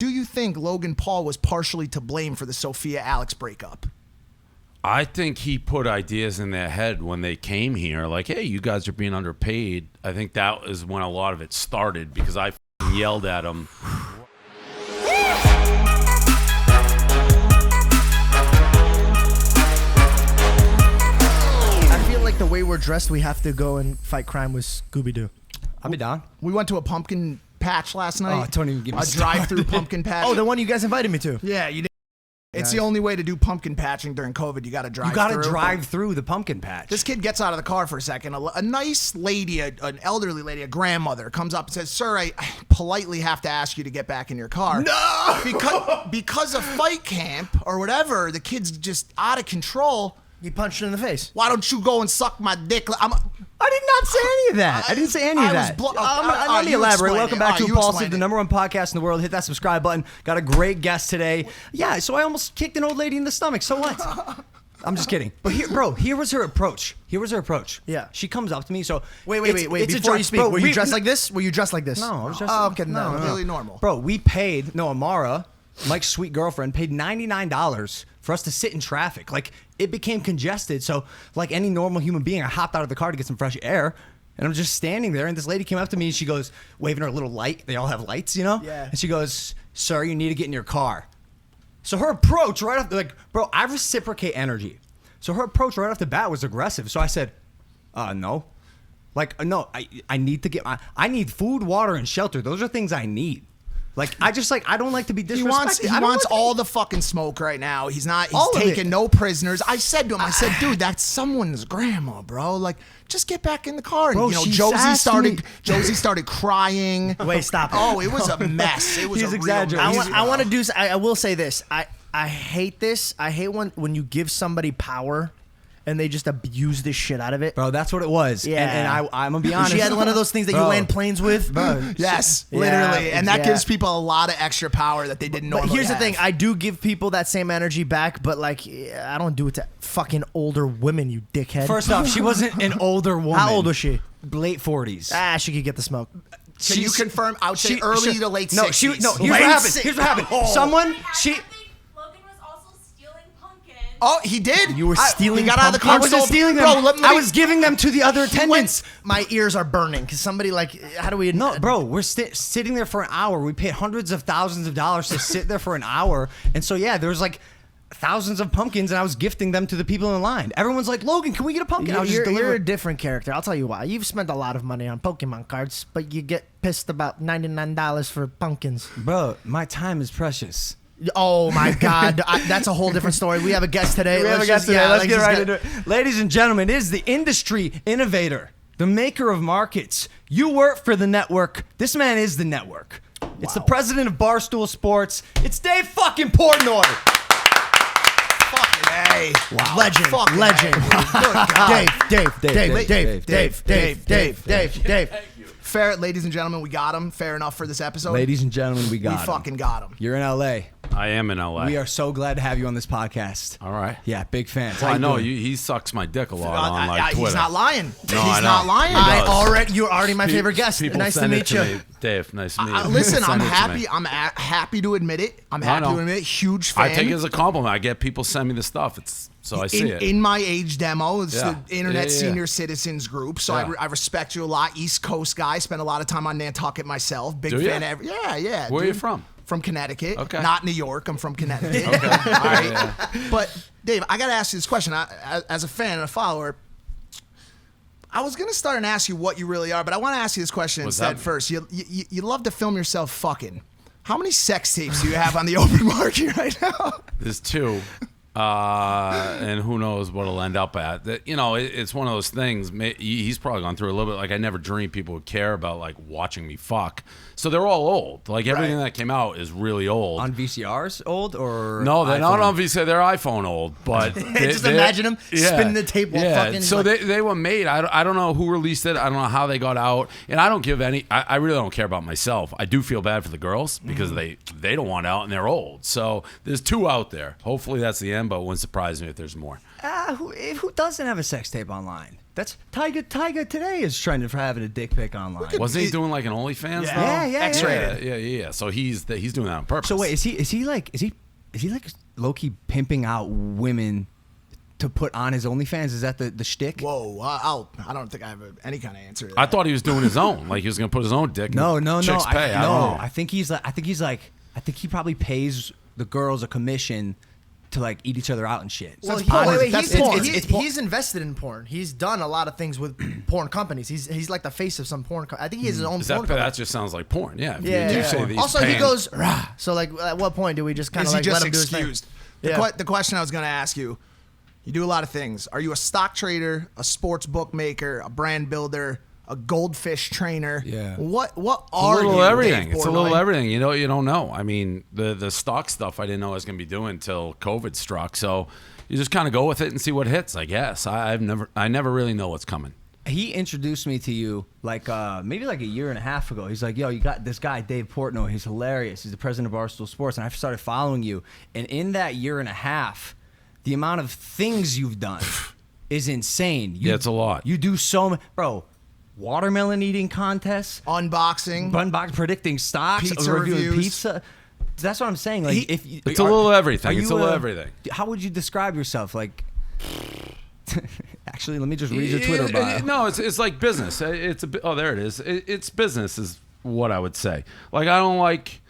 Do you think Logan Paul was partially to blame for the Sophia Alex breakup? I think he put ideas in their head when they came here, like, hey, you guys are being underpaid. I think that is when a lot of it started because I yelled at him. I feel like the way we're dressed, we have to go and fight crime with Scooby-Doo. I'll be down. We went to a pumpkin patch last night. Oh, don't even get me a drive-through pumpkin patch. Oh, the one you guys invited me to. Yeah, you did. It's the only way to do pumpkin patching during COVID. You got to drive. You got to drive through the pumpkin patch. This kid gets out of the car for a second. A nice lady, an elderly lady, a grandmother, comes up and says, "Sir, I politely have to ask you to get back in your car." No! Because of fight camp or whatever, the kid's just out of control. You punched her in the face. Why don't you go and suck my dick? I did not say any of that. I didn't say any of that. Let me elaborate. Welcome back to Impaulsive, the #1 podcast in the world. Hit that subscribe button. Got a great guest today. Yeah, so I almost kicked an old lady in the stomach. So what? I'm just kidding. But here was her approach. Yeah. She comes up to me. So wait. Before you speak, were you dressed like this? Were you dressed like this? No, I was dressed. Okay, no. Really normal. Bro, we paid. No, Amara, Mike's sweet girlfriend, paid $99 for us to sit in traffic. Like, it became congested. So, like any normal human being, I hopped out of the car to get some fresh air. And I'm just standing there, and this lady came up to me, and she goes, waving her little light. They all have lights, you know? Yeah. And she goes, "Sir, you need to get in your car." So her approach right off, like, bro, I reciprocate energy. So her approach right off the bat was aggressive. So I said, no. Like, no, I need to I need food, water, and shelter. Those are things I need. Like, I don't like to be disrespected. He wants all the fucking smoke right now. He's taking no prisoners. I said to him, dude, that's someone's grandma, bro. Like, just get back in the car. And, Bro, Josie started crying. Wait, stop it. Oh, it was a mess. It was He's a exaggerating. real mess. I want to do. I will say this. I hate this. I hate when you give somebody power and they just abuse the shit out of it. Bro, that's what it was. Yeah. And I'm going to be honest. She had one of those things that you land planes with. Bro, Yes, Yeah, literally. And that yeah. gives people a lot of extra power that they didn't But normally here's the have. thing. I do give people that same energy back, but, like, I don't do it to fucking older women, you dickhead. First off, she wasn't an older woman. How old was she? Late 40s. She could get the smoke. Can you confirm? I would say early to late 60s. Here's what happened. Oh. Logan was also stealing pumpkins. Oh, he did? You were stealing He got out of the car. I wasn't stealing them. Bro, let me- I was giving them to the other attendants. My ears are burning because somebody, like, how do we? No, bro, we're sitting there for an hour. We paid hundreds of thousands of dollars to sit there for an hour. And so, yeah, there was like thousands of pumpkins, and I was gifting them to the people in line. Everyone's like, "Logan, can we get a pumpkin?" I was just You're a delivering. different character. I'll tell you why. You've spent a lot of money on Pokemon cards, but you get pissed about $99 for pumpkins. Bro, my time is precious. Oh my God, that's a whole different story. We have a guest today. Let's get right into it. Ladies and gentlemen, it is the industry innovator, the maker of markets. You work for the network. This man is the network. It's the president of Barstool Sports. It's Dave fucking Portnoy. Fucking A. Wow. Legend. Fucking Legend. A. Good God. Dave. Fair, ladies and gentlemen, we got him. Fair enough for this episode. Ladies and gentlemen, we got him. fucking got him. You're in LA. I am in LA. We are so glad to have you on this podcast. All right. Yeah, big fans. Well, How I you know doing? he sucks my dick a lot on like Twitter. He's not lying. No, He's I know. not lying. He does. You're already my favorite guest. People Nice to send it meet you. me. Dave, nice to meet you. Listen, I'm Send it to happy. me. I'm happy to admit it. I'm happy know. to admit it. Huge fan. I take it as a compliment. I get people send me the stuff. So I see it. In my age demo, it's Yeah. the Internet Yeah. Senior Citizens Group. So Yeah. I respect you a lot. East Coast guy. Spend a lot of time on Nantucket myself. Big Do ya? fan. Yeah. Where are you from? From Connecticut. Okay. Not New York. I'm from Connecticut. Okay. All right. Yeah. But Dave, I got to ask you this question. As a fan and a follower, I was going to start and ask you what you really are, but I want to ask you this question instead first. You love to film yourself fucking. How many sex tapes do you have on the open market right now? There's two. And who knows what it'll end up at. It's one of those things. He's probably gone through a little bit. Like, I never dreamed people would care about, like, watching me fuck. So they're all old. Like, everything that came out is really old. On VCRs old or No, they're not iPhone? on VCR. They're iPhone old. But Just imagine them spinning the tape while fucking. So they were made. I don't know who released it. I don't know how they got out. And I don't give any. I really don't care about myself. I do feel bad for the girls because they don't want out and they're old. So there's two out there. Hopefully that's the end. him, but it wouldn't surprise me if there's more. Who doesn't have a sex tape online? That's Tyga today is trending for having a dick pic online. Wasn't he doing like an OnlyFans? Yeah. though? X-rated. Yeah. So he's doing that on purpose. So wait, is he like low key pimping out women to put on his OnlyFans? Is that the shtick? Whoa, I don't think I have any kind of answer to that. I thought he was doing his own, like he was gonna put his own dick. No. Chicks pay. I don't know. I think he probably pays the girls a commission to like eat each other out and shit. Well, It's porn. he's porn. he's invested in porn. He's done a lot of things with porn companies. He's like the face of some porn. I think he has his own porn company. That just sounds like porn. Yeah. If Yeah. You say that he's Also, he paying- goes, rah. So like, at what point do we just kind Is of he like just let him do his thing? excused? Yeah. The question I was going to ask you, you do a lot of things. Are you a stock trader, a sports bookmaker, a brand builder, a goldfish trainer? Yeah. What It's a are little you, everything. Dave It's a little Portnoy? everything. You don't know. I mean, the stock stuff I didn't know I was going to be doing until COVID struck. So you just kind of go with it and see what hits. I guess I never really know what's coming. He introduced me to you like maybe like a year and a half ago. He's like, yo, you got this guy, Dave Portnoy. He's hilarious. He's the president of Barstool Sports. And I started following you. And in that year and a half, the amount of things you've done is insane. Yeah, it's a lot. You do so much. Bro, watermelon eating contests, Unboxing. predicting stocks, Pizza reviewing reviews. pizza. That's what I'm saying. Like, It's a little everything. are It's a you little everything. How would you describe yourself? Like, actually, let me just read your Twitter bio. No, it's like business. There it is. It's business is what I would say. Like I don't like.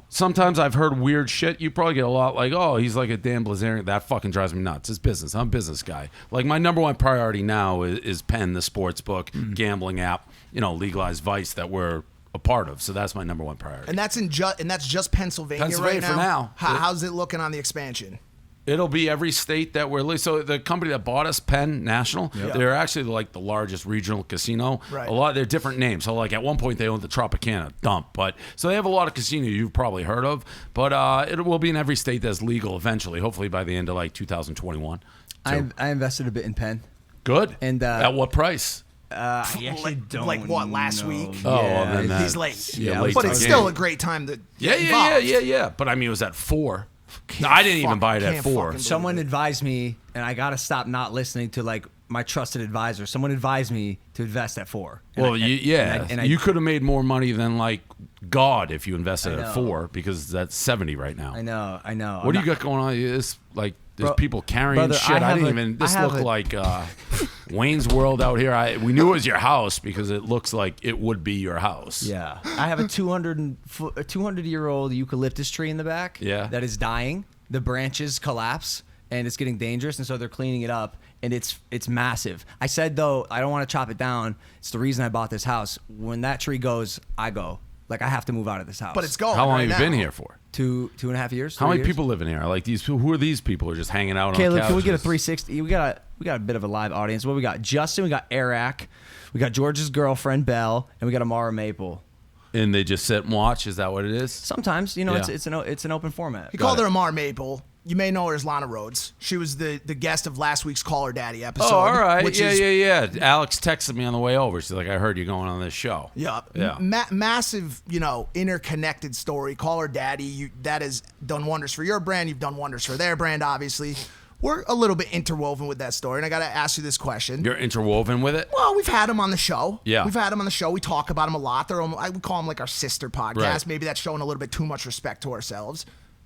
Sometimes I've heard weird shit. You probably get a lot like, oh, he's like a Dan Blazarian. That fucking drives me nuts. It's business. I'm a business guy. Like my number one priority now is Penn, the sports book, gambling app, legalized vice that we're a part of. So that's my number one priority. And that's just Pennsylvania, Pennsylvania right now. for now. How's it looking on the expansion? It'll be every state that we're so the company that bought us, Penn National, they're actually like the largest regional casino. Right. They're different names. So like at one point they owned the Tropicana dump, but so they have a lot of casinos you've probably heard of. But it will be in every state that's legal eventually. Hopefully by the end of like 2021. So, I invested a bit in Penn. good. And, at what price? I actually don't Like what, last know. week? Oh, well, then that- He's late. Yeah, late But to it's the still game. a great time to Yeah. get involved. But I mean, it was at 4. I didn't even buy it at Can't 4. fucking Someone advised me, and I gotta stop not listening to like my trusted advisor. Someone advised me to invest at 4. And Well, I- you could have made more money than like God if you invested I at know. 4 because that's 70 right now. I know. What do you got going on? It's like there's people carrying brother, shit. I I didn't have a- even. This I have looked a- like Wayne's World out here. We knew it was your house because it looks like it would be your house. Yeah, I have a 200-year-old eucalyptus tree in the back. Yeah. That is dying. The branches collapse, and it's getting dangerous, and so they're cleaning it up, and it's massive. I said though, I don't want to chop it down. It's the reason I bought this house. When that tree goes, I go. Like I have to move out of this house. But it's going. How long right have you been now. here for? 2.5 years. How 3 many years? people live in here? Like these people? Who are these people who are just hanging out Caleb, on can we get a couches? 360? We got a bit of a live audience. What we got? Justin, we got Eric, we got George's girlfriend Belle, and we got Amara Maple. And they just sit and watch? Is that what it is? Sometimes, Yeah. it's an open format. He called her Amar Maple. You may know her as Lana Rhodes. She was the guest of last week's Call Her Daddy episode. Oh, all right. Which Yeah, is, yeah. Alex texted me on the way over. She's like, I heard you going on this show. Yeah, Yeah. Massive, interconnected story. Call Her Daddy. That has done wonders for your brand. You've done wonders for their brand, obviously. We're a little bit interwoven with that story, and I got to ask you this question. You're interwoven with it? Well, we've had him on the show. Yeah. We've had him on the show. We talk about him a lot. I would call him like our sister podcast. Right. Maybe that's showing a little bit too much respect to ourselves.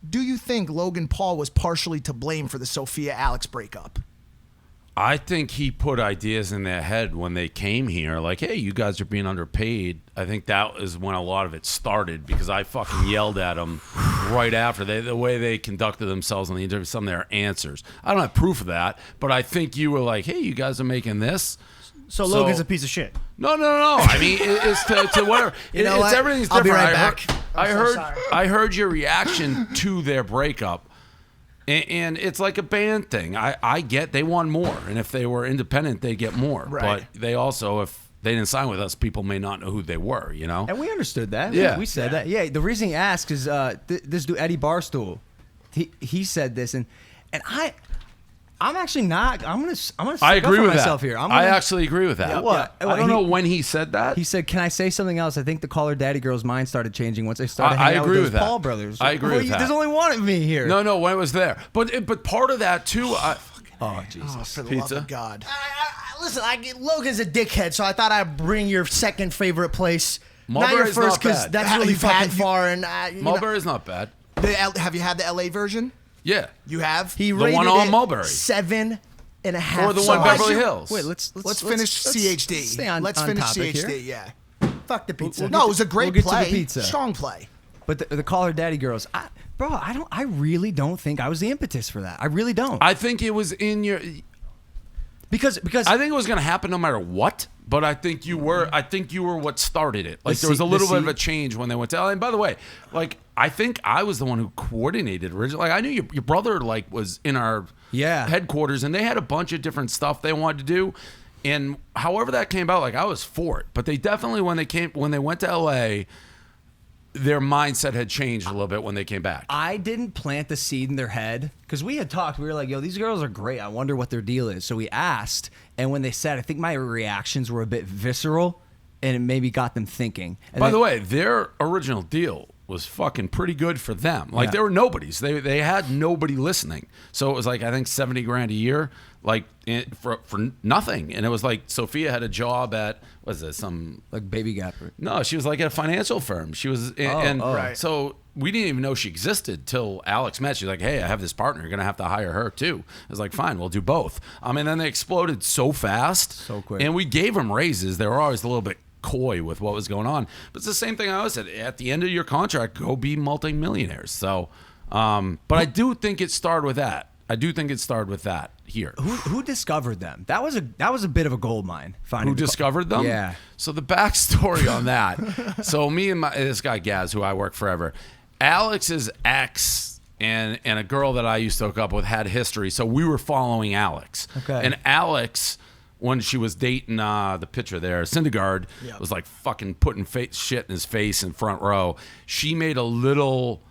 Do you think Logan Paul was partially to blame for the Sophia Alex breakup? I think he put ideas in their head when they came here, like, hey, you guys are being underpaid. I think that is when a lot of it started because I fucking yelled at them right after the way they conducted themselves on the interview, some of their answers. I don't have proof of that, but I think you were like, hey, you guys are making this. So Logan's a piece of shit. No. I mean, it's to whatever. know It's what? everything's I'll different. be right back. I heard your reaction to their breakup, and it's like a band thing. I get they want more, and if they were independent, they get more. Right. But they also, if they didn't sign with us, people may not know who they were. And we understood that. Yeah. We said that. Yeah. The reason he asked is this dude Eddie Barstool. He said this, and I'm actually not. I'm gonna stick I up agree for with myself that. here. I actually agree with that. Yeah, What? I don't know when he said that. He said, "Can I say something else?" I think the Caller Daddy girl's mind started changing once they started I hanging out agree with with those that. Paul brothers. I agree with that. There's only one of me here. No, when it was there. But part of that too. Oh Jesus. Oh, for the Pizza? love of God. Listen, Logan's a dickhead, so I thought I'd bring your second favorite place. Not your Mulberry's first, not because bad. that's really You've had- fucking far. And you know, Mulberry's not bad. Have you had the LA version? Yeah. You have? he The rated one on it Mulberry. 7.5. Or the one stars. Beverly Hills. Wait, let's finish CHD. stay on Let's on finish topic CHD, here. yeah. Fuck the pizza. No, it was a great we'll get to the play. pizza. Strong play. But the Caller Daddy girls, I really don't think I was the impetus for that. I really don't. I think it was in your. because I think it was going to happen no matter what. But I think you were. I think you were what started it. Like there was a little bit of a change when they went to LA. And by the way, like I think I was the one who coordinated originally. Like I knew your brother like was in our headquarters, and they had a bunch of different stuff they wanted to do. And however that came about, like I was for it. But they definitely when they went to LA, their mindset had changed a little bit when they came back. I didn't plant the seed in their head because we had talked. We were like, yo, these girls are great. I wonder what their deal is. So we asked. And when they said, I think my reactions were a bit visceral and it maybe got them thinking. And By the way, their original deal was fucking pretty good for them. Like they were nobodies. They had nobody listening. So it was like I think $70,000 a year, like for nothing. And it was like Sophia had a job at some like Baby Gap. no, she was like at a financial firm. She was right. so we didn't even know she existed till Alex met. She's like, hey, I have this partner. You're gonna have to hire her too. I was like, fine, we'll do both. And then they exploded so fast, so quick, and we gave them raises. They were always a little bit coy with what was going on, but it's the same thing I always said. At the end of your contract, go be multimillionaires. So, but I do think it started with that. I do think it started with that here. Who discovered them? That was a bit of a gold mine. Who discovered them? Yeah. So the backstory on that. So me and this guy Gaz, who I work forever, Alex's ex and a girl that I used to hook up with had history. So we were following Alex. Okay. And Alex, when she was dating the pitcher there, Syndergaard, was like fucking putting shit in his face in front row. She made a little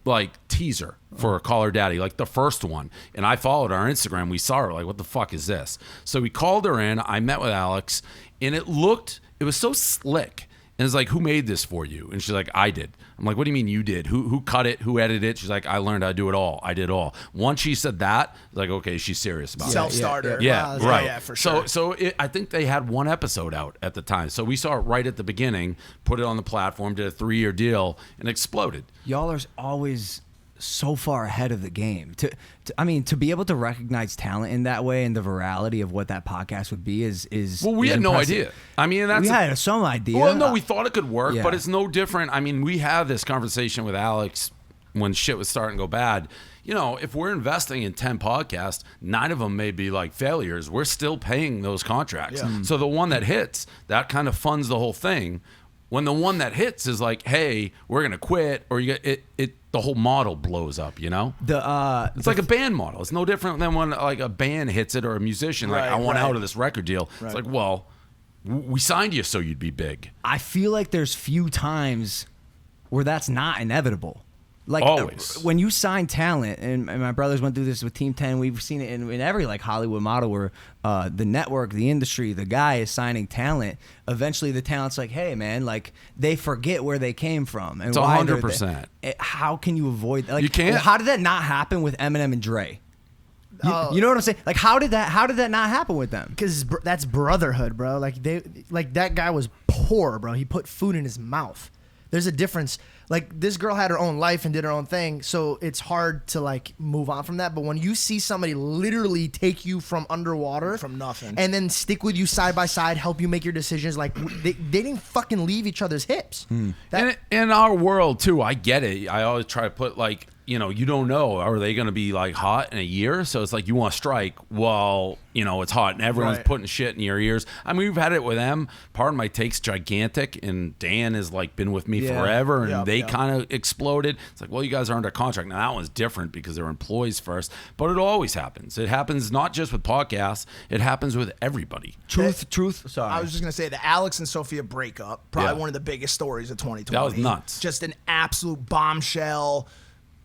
like teaser for a Caller Daddy, like the first one. And I followed her on Instagram. We saw her like, what the fuck is this? So we called her in. I met with Alex, and it was so slick. And it's like, who made this for you? And she's like, I did. I'm like, what do you mean you did? Who cut it? Who edited it? She's like, I learned how to do it all. I did all. Once she said that, I was like, okay, she's serious about it. Self-starter. Yeah, Wow, right. Yeah, for sure. So I think they had one episode out at the time. So we saw it right at the beginning, put it on the platform, did a 3-year deal, and exploded. Y'all are always so far ahead of the game. To be able to recognize talent in that way and the virality of what that podcast would be is well, we had no impressive. idea. I mean, We had some idea. Well, no, we thought it could work, Yeah. but it's no different. I mean, we had this conversation with Alex when shit was starting to go bad. You know, if we're investing in 10 podcasts, 9 of them may be like failures. We're still paying those contracts. Yeah. So the one that hits, that kind of funds the whole thing. When the one that hits is like, hey, we're gonna quit, or you get it, the whole model blows up. You know, it's like a band model. It's no different than when like a band hits it or a musician. Like, Right, I want right. out of this record deal. Right. It's like, well, we signed you so you'd be big. I feel like there's few times where that's not inevitable. Like Always. When you sign talent, and my brothers went through this with Team 10, we've seen it in every like Hollywood model where the network, the industry, the guy is signing talent. Eventually the talent's like, hey man, like they forget where they came from. And It's why they're 100%. How can you avoid that? Like, You can't. How did that not happen with Eminem and Dre? You know what I'm saying? Like how did that not happen with them? Because that's brotherhood, bro. Like that guy was poor, bro. He put food in his mouth. There's a difference. Like this girl had her own life and did her own thing, so it's hard to like move on from that. But when you see somebody literally take you from underwater, From nothing. and then stick with you side by side, help you make your decisions, like they didn't fucking leave each other's hips. That, In our world too, I get it. I always try to put like, you know, you don't know, are they going to be like hot in a year? So it's like you want to strike while, you know, it's hot and everyone's Right. putting shit in your ears. I mean, we've had it with them. Pardon My Take's gigantic, and Dan has like been with me Yeah. forever, and Yep, they yep. kind of exploded. It's like, well, you guys are under contract. Now that one's different because they're employees first, but it always happens. It happens not just with podcasts, it happens with everybody. Truth. Sorry. I was just gonna say the Alex and Sophia breakup, probably Yeah. one of the biggest stories of 2020. That was nuts. Just an absolute bombshell.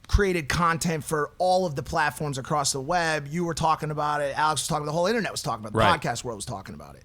created content for all of the platforms across the web. You were talking about it. Alex was talking about it. The whole internet was talking about it. The Right. podcast world was talking about it.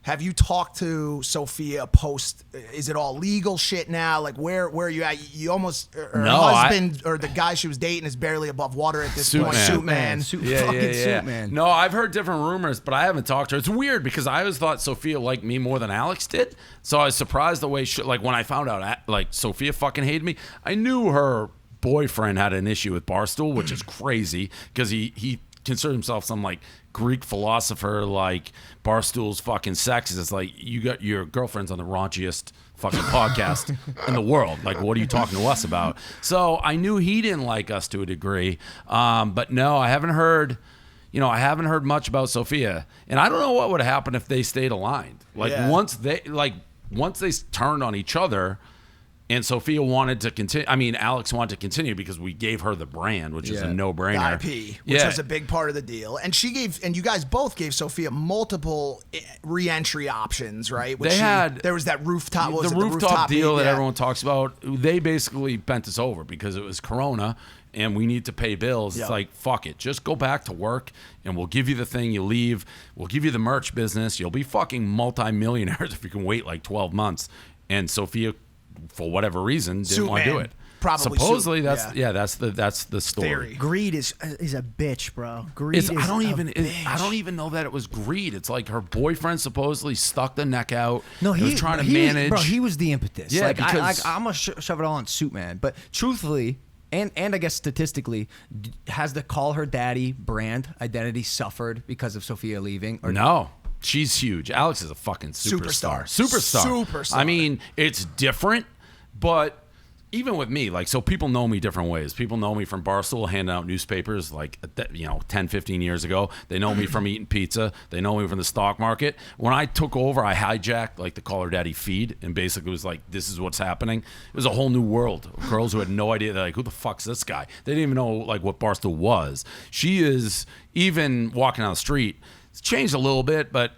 Have you talked to Sophia post? Is it all legal shit now? Like where are you at? You almost her husband or the guy she was dating is barely above water at this point. Suit man. Suit man. No, I've heard different rumors, but I haven't talked to her. It's weird because I always thought Sophia liked me more than Alex did. So I was surprised the way like when I found out like Sophia fucking hated me. I knew her boyfriend had an issue with Barstool, which is crazy because he considered himself some like Greek philosopher, like Barstool's fucking sexist. It's like you got your girlfriend's on the raunchiest fucking podcast in the world. Like, what are you talking to us about? So I knew he didn't like us to a degree. But no, I haven't heard. I haven't heard much about Sophia, and I don't know what would happen if they stayed aligned. Like once they turned on each other. And Sophia wanted to continue. I mean, Alex wanted to continue because we gave her the brand, which is a no-brainer. The IP, which was a big part of the deal. And you guys both gave Sophia multiple re-entry options, right? There was that rooftop. The rooftop deal that everyone talks about. They basically bent us over because it was Corona and we need to pay bills. It's like, fuck it. Just go back to work and we'll give you the thing. You leave. We'll give you the merch business. You'll be fucking multi-millionaires if you can wait like 12 months. And Sophia, for whatever reason, didn't want to do it. Probably supposedly that's the story. Theory. Greed is a bitch, bro. Greed I don't even know that it was greed. It's like her boyfriend supposedly stuck the neck out. No, he was trying to manage. Bro, he was the impetus. Yeah, like because I'm gonna shove it all on Suit Man. But truthfully, and I guess statistically, has the call her daddy brand identity suffered because of Sophia leaving? Or no. She's huge. Alex is a fucking superstar. I mean, it's different, but even with me, like, so people know me different ways. People know me from Barstool handing out newspapers like, 10, 15 years ago. They know me from eating pizza. They know me from the stock market. When I took over, I hijacked like the Call Her Daddy feed and basically was like, this is what's happening. It was a whole new world of girls who had no idea. They're like, who the fuck's this guy? They didn't even know like what Barstool was. She is, even walking down the street, it's changed a little bit, but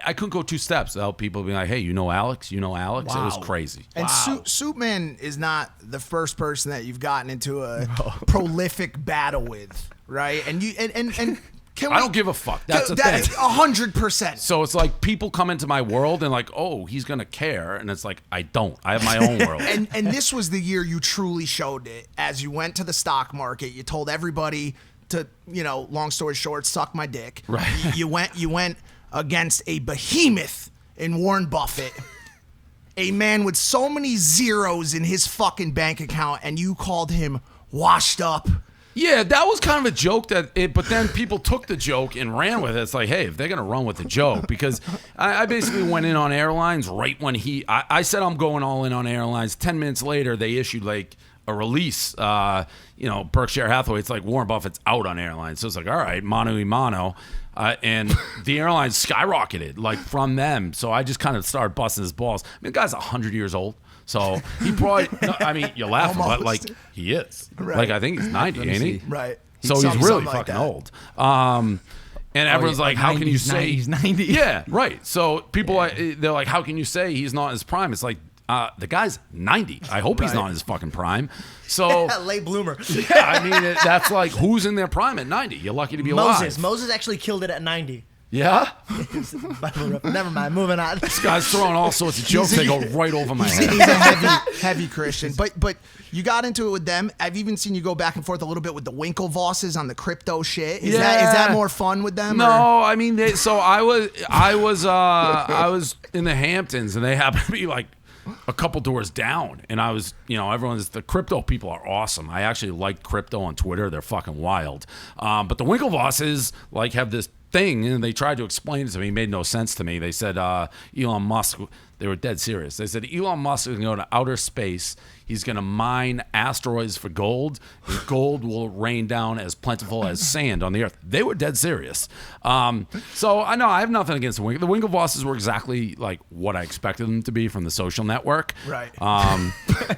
I couldn't go 2 steps without people being like, hey, you know Alex? Wow. It was crazy. And Suitman is not the first person that you've gotten into a prolific battle with, right? And I don't give a fuck. That's the thing. 100%. So it's like people come into my world and like, oh, he's going to care. And it's like, I don't. I have my own world. And this was the year you truly showed it. As you went to the stock market, you told everybody to, long story short, suck my dick. Right. You went against a behemoth in Warren Buffett, a man with so many zeros in his fucking bank account, and you called him washed up. Yeah, that was kind of a joke but then people took the joke and ran with it. It's like, hey, if they're going to run with the joke, because I basically went in on airlines right when I said I'm going all in on airlines. 10 minutes later, they issued like a release, Berkshire Hathaway. It's like Warren Buffett's out on airlines. So it's like, all right, mano y mano. And the airlines skyrocketed like from them. So I just kind of started busting his balls. I mean, the guy's 100 years old. So he probably, you're laughing, but like he is. Right. Like I think he's 90, ain't he? Right. So he's really fucking old. And everyone's like, how can you say he's 90? Yeah, right. So people, they're like, how can you say he's not in his prime? It's like, the guy's 90. I hope he's not in his fucking prime. So late bloomer. Yeah, I mean, that's like, who's in their prime at 90? You're lucky to be alive. Moses actually killed it at 90. Yeah? Never mind. Moving on. This guy's throwing all sorts of jokes that go right over my head. He's a heavy Christian. But you got into it with them. I've even seen you go back and forth a little bit with the Winklevosses on the crypto shit. Is that more fun with them? No, or? I mean, I was in the Hamptons, and they happened to be like a couple doors down, and I was, the crypto people are awesome. I actually like crypto on Twitter. They're fucking wild. But the Winklevosses like have this thing, and they tried to explain it to me. It made no sense to me. They said Elon Musk, they were dead serious. They said Elon Musk is going to go to outer space. He's going to mine asteroids for gold, and gold will rain down as plentiful as sand on the earth. They were dead serious. So I know I have nothing against the Winklevosses were exactly like what I expected them to be from The Social Network. Right.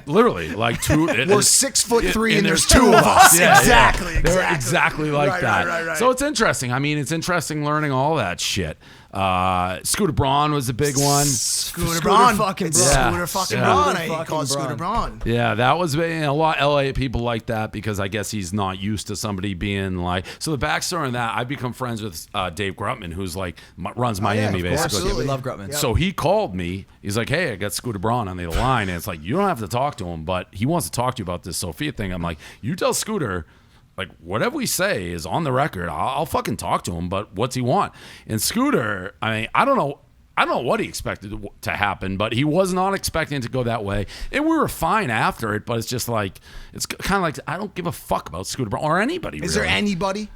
Literally, like two. We're 6'3" and there's two of us. Yeah, exactly. They're exactly like that. Right. So it's interesting. I mean, it's interesting learning all that shit. Scooter Braun was a big one. Scooter Braun. fucking It's Braun. Scooter fucking Yeah. Braun. Scooter I fucking call it Scooter Braun. Yeah, that was a lot of LA people like that because I guess he's not used to somebody being like. So the backstory on that, I've become friends with Dave Grutman, who's like runs Miami of course. basically. Absolutely. We love Grutman. Yep. So he called me. He's like, "Hey, I got Scooter Braun on the line," and it's like you don't have to talk to him, but he wants to talk to you about this Sophia thing. I'm like, you tell Scooter. Like, whatever we say is on the record. I'll fucking talk to him, but what's he want? And Scooter, I mean, I don't know what he expected to happen, but he was not expecting it to go that way. And we were fine after it, but it's just like, it's kind of like, I don't give a fuck about Scooter Braun or anybody. Is there anybody?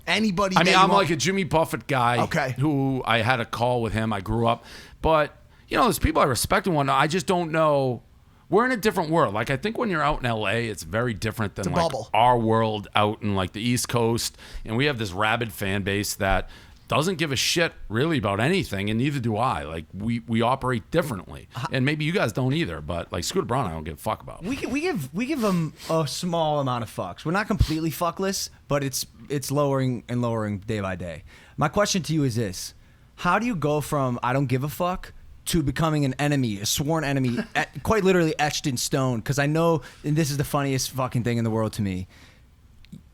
Anybody? I mean, that you I'm want- like a Jimmy Buffett guy. Okay. Who I had a call with him. I grew up. But, you know, there's people I respect and whatnot. I just don't know. We're in a different world. Like, I think when you're out in LA, it's very different than a like bubble. our world out in like the East Coast. And we have this rabid fan base that doesn't give a shit really about anything, and neither do I. Like, we operate differently. And maybe you guys don't either, but like Scooter Braun, I don't give a fuck about. We give them a small amount of fucks. We're not completely fuckless, but it's lowering and lowering day by day. My question to you is this: how do you go from I don't give a fuck to becoming an enemy, a sworn enemy, quite literally etched in stone? Because I know, and this is the funniest fucking thing in the world to me.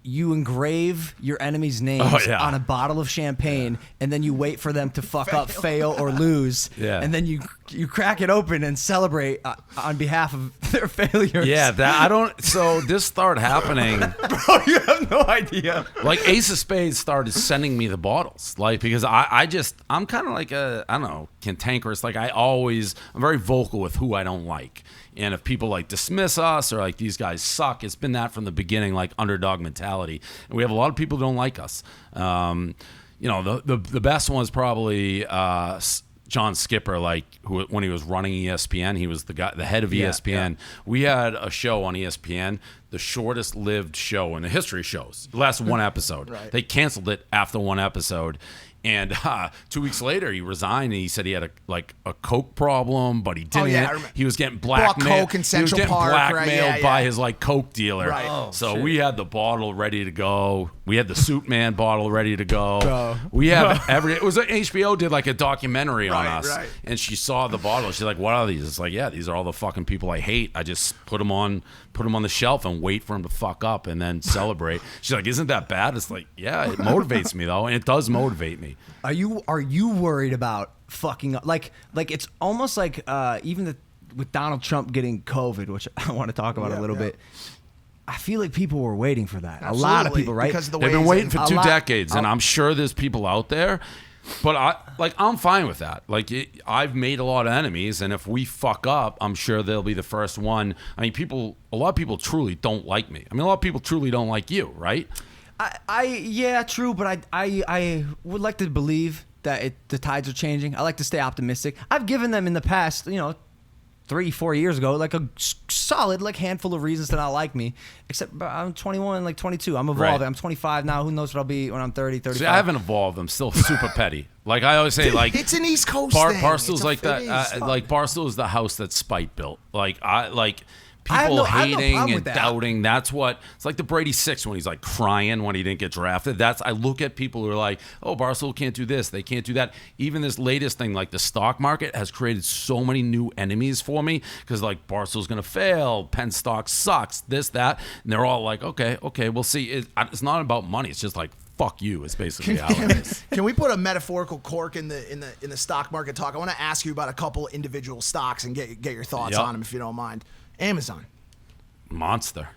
You engrave your enemies' names on a bottle of champagne, and then you wait for them to fuck up, fail, or lose, and then you crack it open and celebrate on behalf of their failures. Yeah, that I don't. So this started happening. Bro, you have no idea. Like Ace of Spades started sending me the bottles, like because I'm kind of like I don't know, cantankerous. Like I'm very vocal with who I don't like. And if people like dismiss us or like these guys suck, it's been that from the beginning, like underdog mentality. And we have a lot of people who don't like us. You know, the best one is probably John Skipper, like when he was running ESPN, he was the head of ESPN. We had a show on ESPN, the shortest lived show in the history of shows. It lasted one episode. Right. They canceled it after one episode. And 2 weeks later, he resigned, and he said he had a coke problem, but he didn't. yeah, I remember. He was getting Bought blackmailed. coke in He was Central getting Park, right? blackmailed Yeah, by yeah. his like coke dealer. Right. Oh, so we had the bottle ready to go. We had the Suit Man bottle ready to go. We have it was HBO did like a documentary on us, right. and she saw the bottle. She's like, "What are these?" It's like, "Yeah, these are all the fucking people I hate. I just put them on the shelf and wait for them to fuck up and then celebrate." She's like, "Isn't that bad?" It's like, "Yeah, it motivates me though, and it does motivate me." Are you worried about fucking up? Like it's almost like even with Donald Trump getting COVID, which I want to talk about a little bit. I feel like people were waiting for that. A lot of Absolutely, people, right? because of the They've way been he's waiting in. for 2 decades, and I'm sure there's people out there. But I'm fine with that. Like, I've made a lot of enemies, and if we fuck up, I'm sure they'll be the first one. I mean, a lot of people truly don't like me. I mean, a lot of people truly don't like you, right? Yeah, true, but I would like to believe that the tides are changing. I like to stay optimistic. I've given them in the past, 3-4 years ago, like a solid like handful of reasons to not like me. Except I'm 21, like 22. I'm evolving. Right. I'm 25 now. Who knows what I'll be when I'm 30, 35. See, I haven't evolved. I'm still super petty. Like I always say, like It's an East Coast thing. Barstool's It's a- like it that. is. Like Barstool is the house that Spite built. Like I have people no hating problem and with that. doubting. That's what it's like. The Brady Six when he's like crying when he didn't get drafted. I look at people who are like, oh, Barstool can't do this, they can't do that. Even this latest thing, like the stock market, has created so many new enemies for me because like Barstool's gonna fail, Penn stock sucks, this that, and they're all like, okay, we'll see. It's not about money. It's just like fuck you. It's basically how it is. Can we put a metaphorical cork in the stock market talk? I want to ask you about a couple individual stocks and get your thoughts Yep. on them if you don't mind. Amazon, Monster.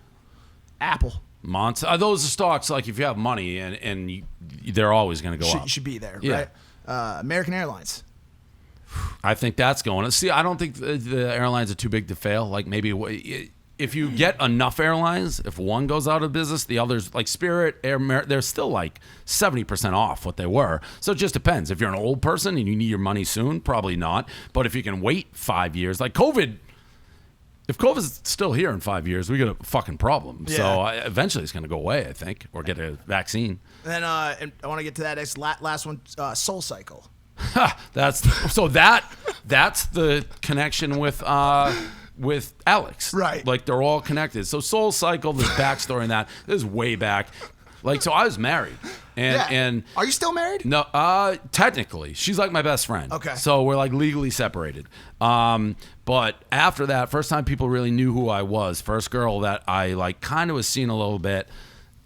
Apple. Monster. Those are stocks like if you have money and they're always going to go up. Should be there, Yeah. right? American Airlines. I think that's going. See, I don't think the airlines are too big to fail. Like maybe if you get enough airlines, if one goes out of business, the others like Spirit, they're still like 70% off what they were. So it just depends. If you're an old person and you need your money soon, probably not. But if you can wait 5 years, like COVID. If COVID's still here in 5 years, we got a fucking problem. Yeah. So eventually it's going to go away, I think, or get a vaccine. And then and I want to get to that next last one, Soul Cycle. That's the connection with Alex. Right. Like they're all connected. So Soul Cycle, there's backstory in that. This is way back. Like, so I was married. And are you still married? No, technically, she's like my best friend. Okay. So we're like legally separated. But after that, first time people really knew who I was, first girl that I like kind of was seeing a little bit.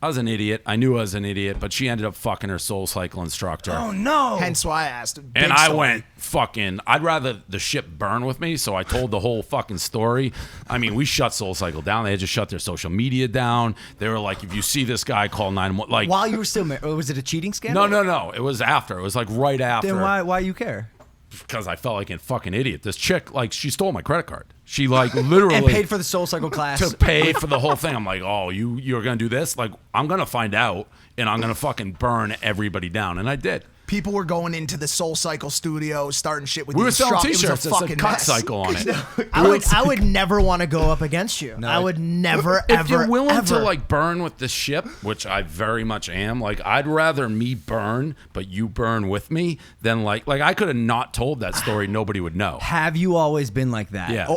I was an idiot. I knew I was an idiot, but she ended up fucking her Soul Cycle instructor. Oh no! Hence why I asked. And I went fucking, I'd rather the ship burn with me, so I told the whole fucking story. I mean, we shut Soul Cycle down. They had to shut their social media down. They were like, if you see this guy, call 911. Like, while you were still married, was it a cheating scandal? No. It was after. It was like right after. Then why you care? Because I felt like a fucking idiot. This chick, like, she stole my credit card. She like literally and paid for the Soul Cycle class. To pay for the whole thing. I'm like, oh, you're gonna do this? Like, I'm gonna find out, and I'm gonna fucking burn everybody down. And I did. People were going into the Soul Cycle studio, starting shit with We were these selling It was T-shirts a that fucking said cut mess. cycle on it. I would never want to go up against you. I would never, If ever, you're willing ever. to like burn with the ship, which I very much am, like I'd rather me burn, but you burn with me, than like I could have not told that story, nobody would know. Have you always been like that? Yeah.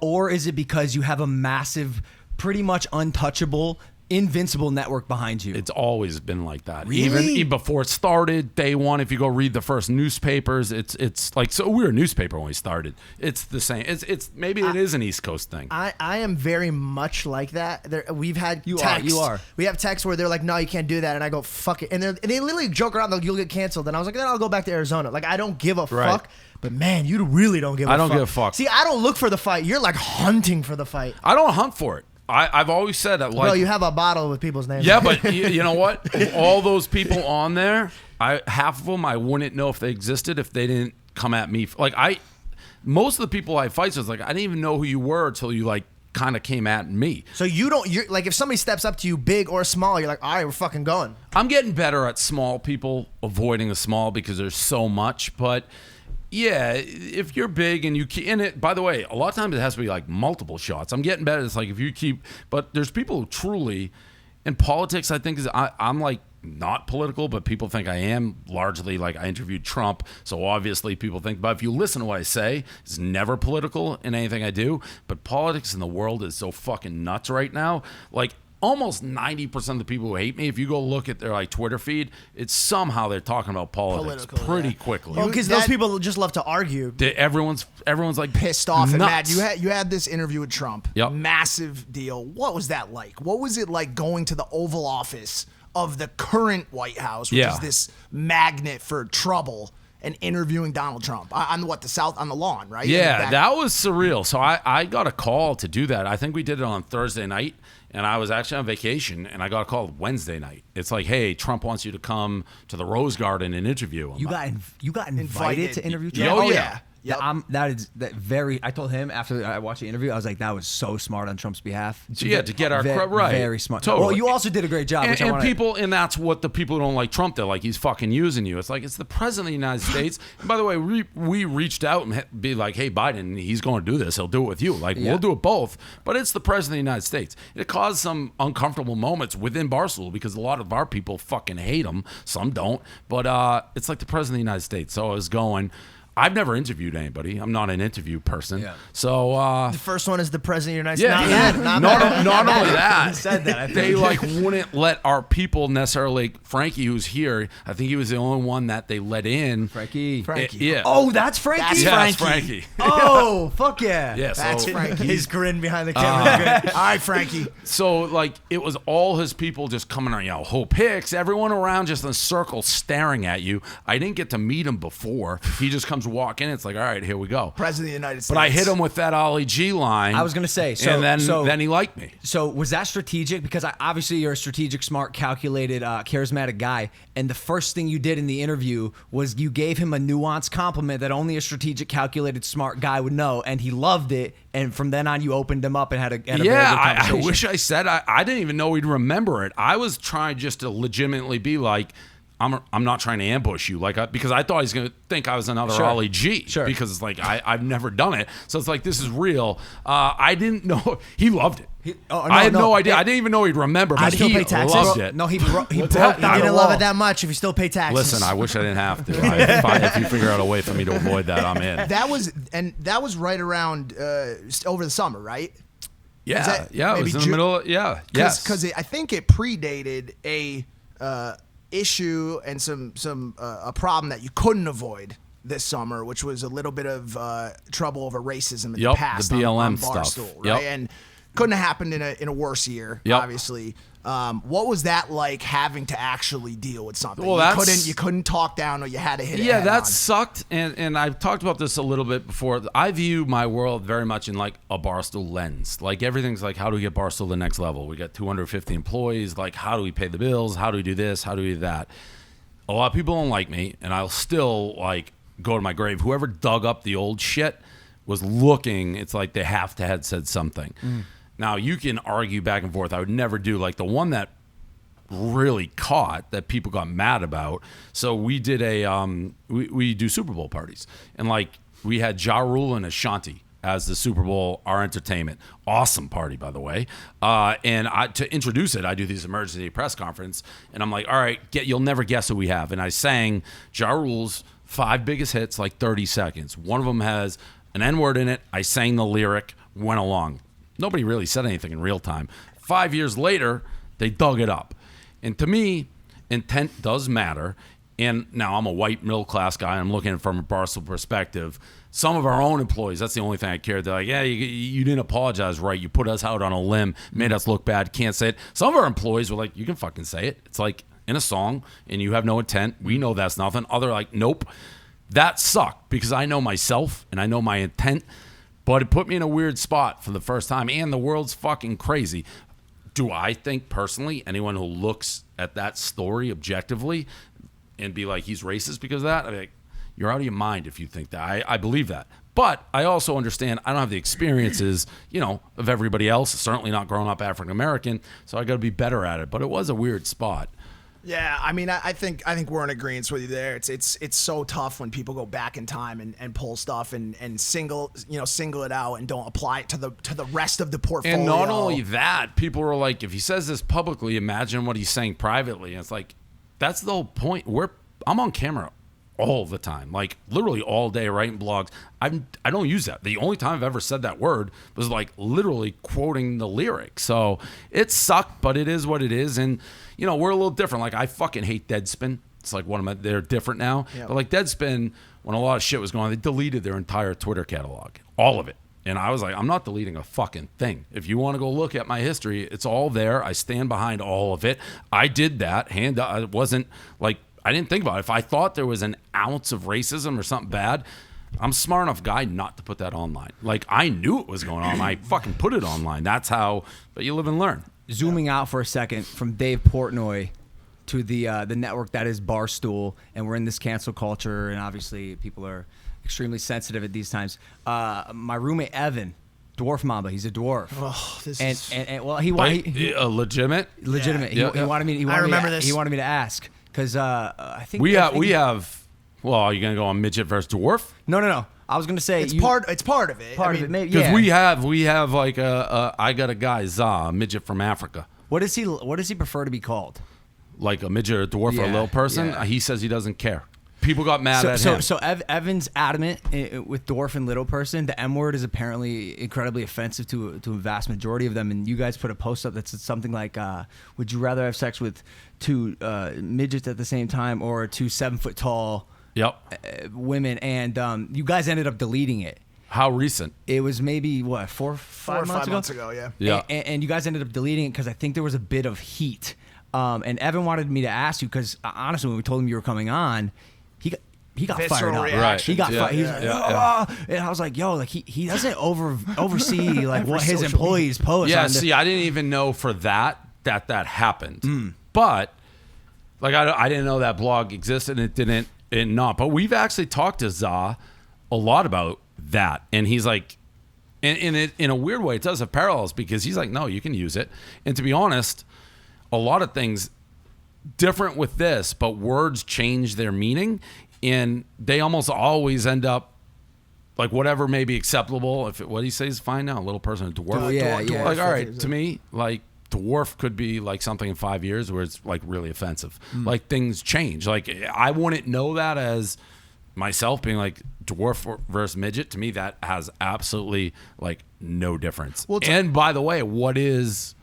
Or is it because you have a massive, pretty much untouchable, invincible network behind you? It's always been like that. Really? Even before it started, day one, if you go read the first newspapers, it's like, so we were a newspaper when we started. It's the same. It's maybe it is an East Coast thing. I am very much like that. We've had texts. You are. We have texts where they're like, "No, you can't do that," and I go, "Fuck it," and they literally joke around. You'll get canceled, and I was like, "Then I'll go back to Arizona." Like I don't give a Right. fuck. But man, you really don't give a fuck. I don't give a fuck. See, I don't look for the fight. You're like hunting for the fight. I don't hunt for it. I've always said that. Like, Bro, you have a bottle with people's names. yeah, but you know what? All those people on there, half of them I wouldn't know if they existed if they didn't come at me. Like most of the people I fight with, like I didn't even know who you were until you like kind of came at me. So you're like, if somebody steps up to you, big or small, you're like, all right, we're fucking going. I'm getting better at small people, avoiding the small because there's so much, but. Yeah, if you're big and you keep in it, by the way, a lot of times it has to be like multiple shots. I'm getting better. It's like if you keep, but there's people who truly, in politics, I think I'm like not political, but people think I am largely. Like I interviewed Trump, so obviously people think, but if you listen to what I say, it's never political in anything I do. But politics in the world is so fucking nuts right now. Like, almost 90% of the people who hate me, if you go look at their like Twitter feed, it's somehow they're talking about politics pretty quickly. Well, because those people just love to argue. Everyone's like pissed off and mad. nuts. You had this interview with Trump. Yep. Massive deal. What was that like? What was it like going to the Oval Office of the current White House, which is this magnet for trouble, and interviewing Donald Trump on the lawn, right? Yeah, that was surreal. So I got a call to do that. I think we did it on Thursday night. And I was actually on vacation, and I got a call Wednesday night. It's like, hey, Trump wants you to come to the Rose Garden and interview him. You got invited to interview Trump? Oh, yeah. Yep. I told him after I watched the interview, I was like, that was so smart on Trump's behalf. Yeah, to get our right. Very smart. Totally. Well, you also did a great job. And that's what the people who don't like Trump, they're like, he's fucking using you. It's like, it's the president of the United States. And by the way, we reached out and be like, hey, Biden, he's going to do this. He'll do it with you. Like, we'll do it both. But it's the president of the United States. It caused some uncomfortable moments within Barstool because a lot of our people fucking hate him. Some don't. But it's like the president of the United States. So I was going... I've never interviewed anybody. I'm not an interview person. Yeah. So the first one is the president of the United States. Yeah, not only that. You said that. I think. They like wouldn't let our people necessarily. Like Frankie, who's here, I think he was the only one that they let in. Frankie. Yeah. Oh, that's Frankie. That's Frankie. Oh, fuck yeah. Yeah. So, That's Frankie. His grin behind the camera. All right, Frankie. So like it was all his people just coming on, Hope Hicks, everyone around just in a circle staring at you. I didn't get to meet him before. He just comes walk in. It's like, all right, here we go. President of the United States. But I hit him with that Ollie G line. I was gonna say, and then he liked me. So was that strategic? Because obviously you're a strategic, smart, calculated, charismatic guy. And the first thing you did in the interview was you gave him a nuanced compliment that only a strategic, calculated, smart guy would know, and he loved it. And from then on, you opened him up and had a very good I conversation. wish I said I didn't even know he'd remember it. I was trying just to legitimately be like, I'm not trying to ambush you, because I thought he's gonna think I was another Ollie G. Sure. Because it's like I've never done it, so it's like this is real. I didn't know he loved it. I had no idea. I didn't even know he'd remember, but he loved it. No, he broke. He didn't love it that much. If you still pay taxes. Listen, I wish I didn't have to. If you figure out a way for me to avoid that, I'm in. That was right around over the summer, right? Yeah, it was in the middle. Yes, because I think it predated a issue and a problem that you couldn't avoid this summer, which was a little bit of trouble over racism in the past. The BLM on stuff. Barstool, right? And couldn't have happened in a worse year, obviously. What was that like, having to actually deal with something? Well, you couldn't talk down, or you had to hit it Yeah, head that on. sucked. And I've talked about this a little bit before. I view my world very much in like a Barstool lens. Like everything's like, how do we get Barstool to the next level? We got 250 employees. Like, how do we pay the bills? How do we do this? How do we do that? A lot of people don't like me, and I'll still like go to my grave. Whoever dug up the old shit was looking. It's like they have to have said something. Now, you can argue back and forth. I would never do like the one that really caught that people got mad about. So we did we do Super Bowl parties, and like we had Ja Rule and Ashanti as the Super Bowl, our entertainment. Awesome party, by the way. And to introduce it, I do this emergency press conference, and I'm like, all right, you'll never guess who we have. And I sang Ja Rule's 5 biggest hits, like 30 seconds. One of them has an N-word in it. I sang the lyric, went along. Nobody really said anything in real time. 5 years later, they dug it up. And to me, intent does matter. And now I'm a white middle-class guy. I'm looking at it from a Barstool perspective. Some of our own employees, that's the only thing I cared. They're like, yeah, you didn't apologize right. You put us out on a limb, made us look bad, can't say it. Some of our employees were like, you can fucking say it. It's like in a song, and you have no intent. We know that's nothing. Other like, nope. That sucked because I know myself, and I know my intent. But it put me in a weird spot for the first time, and the world's fucking crazy. Do I think personally anyone who looks at that story objectively and be like, he's racist because of that? I'm like, you're out of your mind if you think that. I believe that. But I also understand I don't have the experiences, of everybody else, certainly not growing up African American, so I got to be better at it. But it was a weird spot. Yeah, I mean, I think we're in agreement with you there. It's so tough when people go back in time and pull stuff and single it out and don't apply it to the rest of the portfolio. And not only that, people were like, if he says this publicly, imagine what he's saying privately. And it's like, that's the whole point. I'm on camera all the time, like literally all day writing blogs. I don't use that. The only time I've ever said that word was like literally quoting the lyric. So it sucked, but it is what it is. And we're a little different. Like I fucking hate Deadspin. It's like they're different now. Yeah. But like Deadspin, when a lot of shit was going on, they deleted their entire Twitter catalog, all of it. And I was like, I'm not deleting a fucking thing. If you want to go look at my history, it's all there. I stand behind all of it. I did that. It wasn't like, I didn't think about it. If I thought there was an ounce of racism or something bad, I'm a smart enough guy not to put that online. Like, I knew it was going on. I fucking put it online. That's how, but you live and learn. Zooming out for a second from Dave Portnoy to the network that is Barstool, and we're in this cancel culture, and obviously people are extremely sensitive at these times. My roommate, Evan, Dwarf Mamba, he's a dwarf. He legitimate? Legitimate. Yeah. He wanted me to ask. Because I think we have. Well, are you gonna go on midget versus dwarf? No. I was gonna say it's part of it. Part of it, maybe. Because we have like I got a guy a midget from Africa. What does he prefer to be called? Like a midget or a dwarf or a little person? Yeah. He says he doesn't care. People got mad at him. So Evan's adamant with dwarf and little person. The M word is apparently incredibly offensive to a vast majority of them. And you guys put a post up that said something like, would you rather have sex with 2 midgets at the same time or 2 7-foot-tall women? And you guys ended up deleting it. How recent? It was maybe, 4 or 5 months ago, yeah. Yeah. And you guys ended up deleting it because I think there was a bit of heat. And Evan wanted me to ask you because, honestly, when we told him you were coming on, he got fired up. Right. He got fired. He was like, and I was like, yo, like he doesn't oversee like what his employees post. Yeah, see, I didn't even know for that happened. But like I didn't know that blog existed, and it not. But we've actually talked to Za a lot about that, and he's like, in a weird way, it does have parallels because he's like, no, you can use it. And to be honest, a lot of things different with this, but words change their meaning. And they almost always end up like whatever may be acceptable. What he says is fine now. A little person, a dwarf. Yeah. Like, all right, to me, like dwarf could be like something in 5 years where it's like really offensive. Like things change. Like I wouldn't know that as myself being like dwarf versus midget. To me, that has absolutely like no difference. Well, and by the way, what is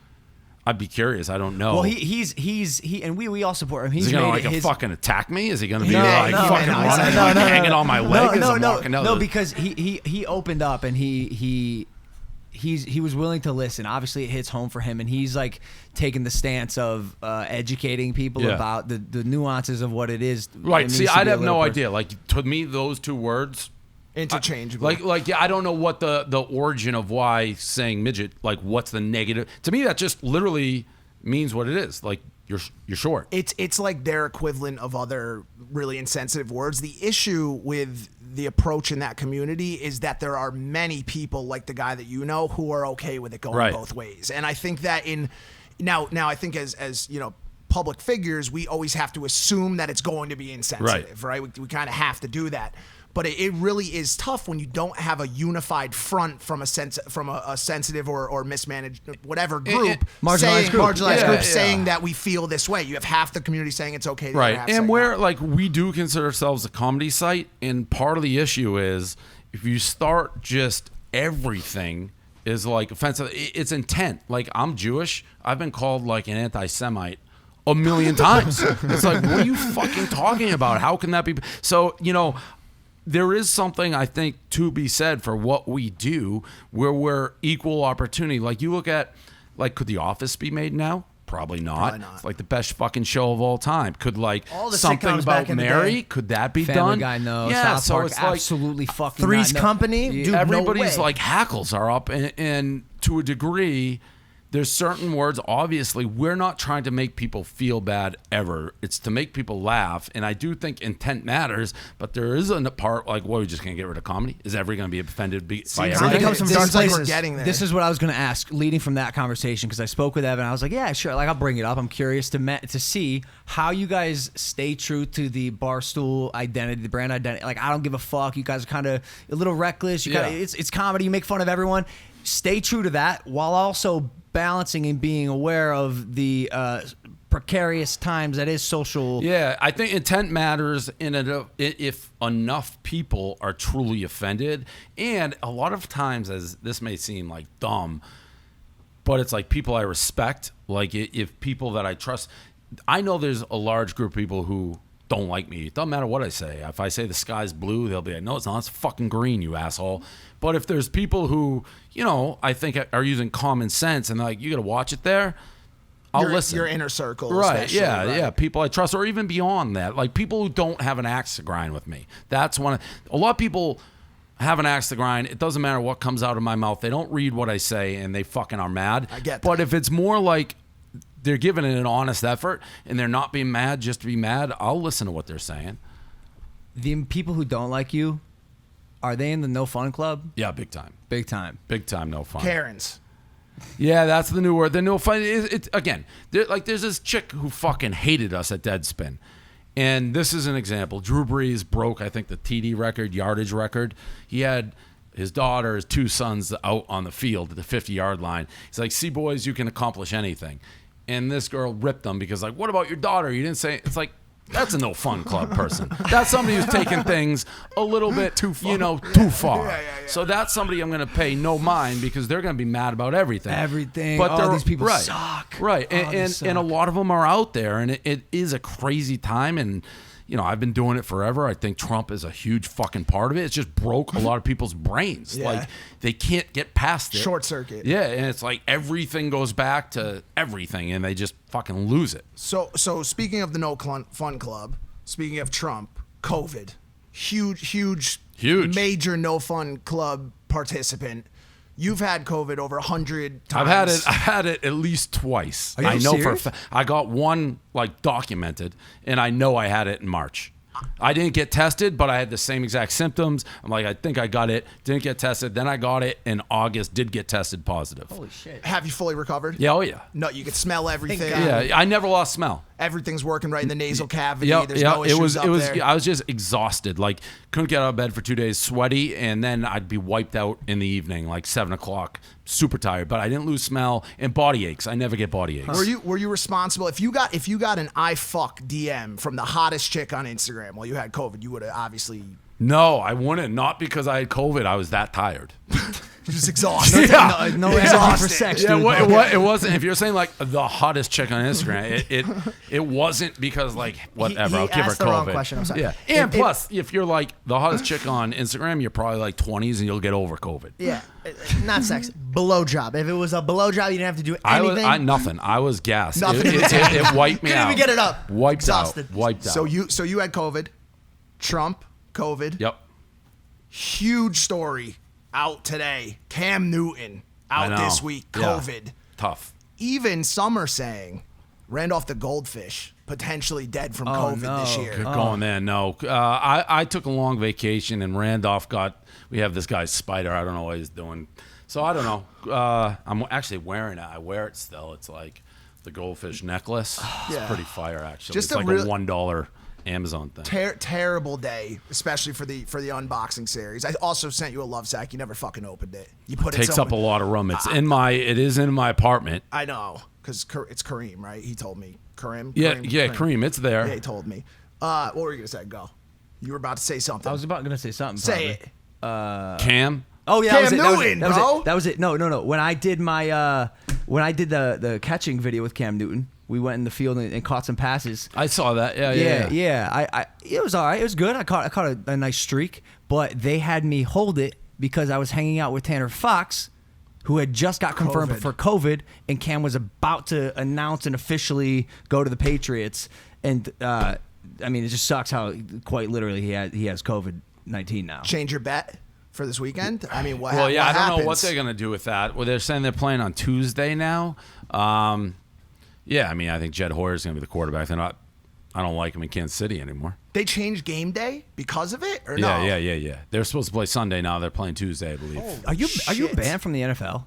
I'd be curious. I don't know. Well, he and we all support him. He's is he gonna made like fucking attack me? Is he gonna be No, like no, fucking no, running, no, like, no, hanging on my leg as I'm walking out? No, because he opened up and he was willing to listen. Obviously, it hits home for him, and he's like taking the stance of educating people about the nuances of what it is. Right. It See, means to I'd be a have little no person. idea. Like to me, those two words. Interchangeable. Like yeah, I don't know what the origin of why saying midget, like what's the negative. To me, that just literally means what it is. Like you're short. It's like their equivalent of other really insensitive words. The issue with the approach in that community is that there are many people like the guy that you know who are okay with it going both ways. And I think that now I think as you know, public figures, we always have to assume that it's going to be insensitive, right? We kind of have to do that. But it really is tough when you don't have a unified front from a sensitive or mismanaged whatever group, marginalized group saying that we feel this way. You have half the community saying it's okay. Right, and we're like we do consider ourselves a comedy site, and part of the issue is if you start just everything is like offensive. It's intent. Like I'm Jewish. I've been called like an anti-Semite a million times. It's like, what are you fucking talking about? How can that be? So you know. There is something, I think, to be said for what we do where we're equal opportunity. Like, you look at, like, could The Office be made now? Probably not. Probably not. It's like the best fucking show of all time. Could, like, All the something sitcoms about back in the Mary, day. could that be Family done? Guy, no. Yeah, South so Park, it's like, absolutely fucking Three's not. Company? Yeah. Dude, no everybody's way. like hackles are up, and to a degree there's certain words, obviously we're not trying to make people feel bad ever. It's to make people laugh, and I do think intent matters, but there is a part like, what, are we just gonna get rid of comedy? Is everybody gonna be offended by comedy everything? comes from This dark is like places. we're getting there. This is what I was going to ask, leading from that conversation, because I spoke with Evan. I was like, yeah, sure. Like, I'll bring it up. I'm curious to see how you guys stay true to the Barstool identity, the brand identity. Like, I don't give a fuck. You guys are kind of a little reckless. It's comedy. You make fun of everyone. Stay true to that while also balancing and being aware of the precarious times that is social. Yeah, I think intent matters if enough people are truly offended. And a lot of times, as this may seem like dumb, but it's like people I respect, like if people that I trust, I know there's a large group of people who don't like me. It doesn't matter what I say. If I say the sky's blue, they'll be like, no, it's not. It's fucking green, you asshole. But if there's people who, you know, I think are using common sense and like, you got to watch it there, I'll listen. Your inner circle. Right, yeah, right? yeah. People I trust, or even beyond that. Like people who don't have an axe to grind with me. That's one. A lot of people have an axe to grind. It doesn't matter what comes out of my mouth. They don't read what I say and they fucking are mad. I get that. But if it's more like they're giving it an honest effort and they're not being mad just to be mad, I'll listen to what they're saying. The people who don't like you, are they in the no fun club? Yeah, big time. Big time. Big time no fun. Karens. Yeah, that's the new word. The no fun. It's again, there's this chick who fucking hated us at Deadspin. And this is an example. Drew Brees broke, I think, the TD record, yardage record. He had his daughter, his two sons out on the field at the 50-yard line. He's like, see, boys, you can accomplish anything. And this girl ripped them because, like, what about your daughter? You didn't say. It's like, that's a no fun club person. That's somebody who's taking things a little bit too far. You know, too far. Yeah. So that's somebody I'm going to pay no mind because they're going to be mad about everything. Everything. But These people right, suck. Right. Oh, they And suck. a lot of them are out there, and it is a crazy time. And, you know, I've been doing it forever. I think Trump is a huge fucking part of it. It's just broke a lot of people's brains. Yeah. Like, they can't get past it. Short circuit. Yeah, and it's like everything goes back to everything, and they just fucking lose it. So speaking of the No Fun Club, speaking of Trump, COVID, huge, major No Fun Club participant. You've had COVID over 100 times. I've had it at least twice. Are you I know serious? I got one like documented, and I know I had it in March. I didn't get tested, but I had the same exact symptoms. I'm like, I think I got it. Didn't get tested. Then I got it in August. Did get tested positive. Holy shit. Have you fully recovered? Yeah, oh yeah. No, you could smell everything. Yeah, I never lost smell. Everything's working right in the nasal cavity. Yeah, There's no issues up there. I was just exhausted. Like, couldn't get out of bed for 2 days, sweaty, and then I'd be wiped out in the evening, like 7 o'clock, super tired. But I didn't lose smell and body aches. I never get body aches. Were you responsible? If you got an I fuck DM from the hottest chick on Instagram while you had COVID, you would have obviously. No, I wouldn't. Not because I had COVID. I was that tired. Just exhausted. No energy for sex, Yeah, dude. it wasn't. If you're saying like the hottest chick on Instagram, it wasn't because like whatever. He I'll give her asked the wrong COVID. question, I'm sorry. Yeah, and plus, if you're like the hottest chick on Instagram, you're probably like 20s and you'll get over COVID. Yeah, not sex. Blowjob. If it was a blowjob, you didn't have to do I anything. was nothing. I was gassed. Nothing. It wiped me Couldn't out. even get it up. Wiped Exhausted. out. Wiped out. So you had COVID, Trump, COVID. Yep. Huge story out today. Cam Newton I out know. this week. Yeah. COVID. Tough. Even some are saying Randolph the Goldfish potentially dead from COVID this year. Good going there. No, I took a long vacation and Randolph we have this guy's spider. I don't know what he's doing. So I don't know. I'm actually wearing it. I wear it still. It's like the goldfish necklace. It's Yeah. pretty fire, actually. Just it's a like real- a $1 Amazon thing. Terrible day, especially for the unboxing series. I also sent you a love sack. You never fucking opened it. You put Takes it up a lot of room. It is in my apartment. I know, because it's Kareem, right? He told me. Kareem. Kareem, it's there. Yeah, he told me. What were you gonna say? Go. You were about to say something. I was about gonna say something. Say probably. it. Cam. Oh yeah, Cam Newton, bro. That was it. No. When I did the catching video with Cam Newton, we went in the field and caught some passes. I saw that. Yeah. It was all right. It was good. I caught a nice streak, but they had me hold it because I was hanging out with Tanner Fox, who had just got confirmed COVID. for COVID, and Cam was about to announce and officially go to the Patriots. And I mean, it just sucks how quite literally he has COVID-19 now. Change your bet for this weekend. I mean, what? Well, yeah, what I don't know what happens? they're gonna do with that. Well, they're saying they're playing on Tuesday now. Yeah, I mean, I think Jed Hoyer's gonna be the quarterback. I don't like him in Kansas City anymore. They changed game day because of it, or Yeah, no? yeah. They're supposed to play Sunday now. They're playing Tuesday, I believe. Oh, Are you shit. banned from the NFL?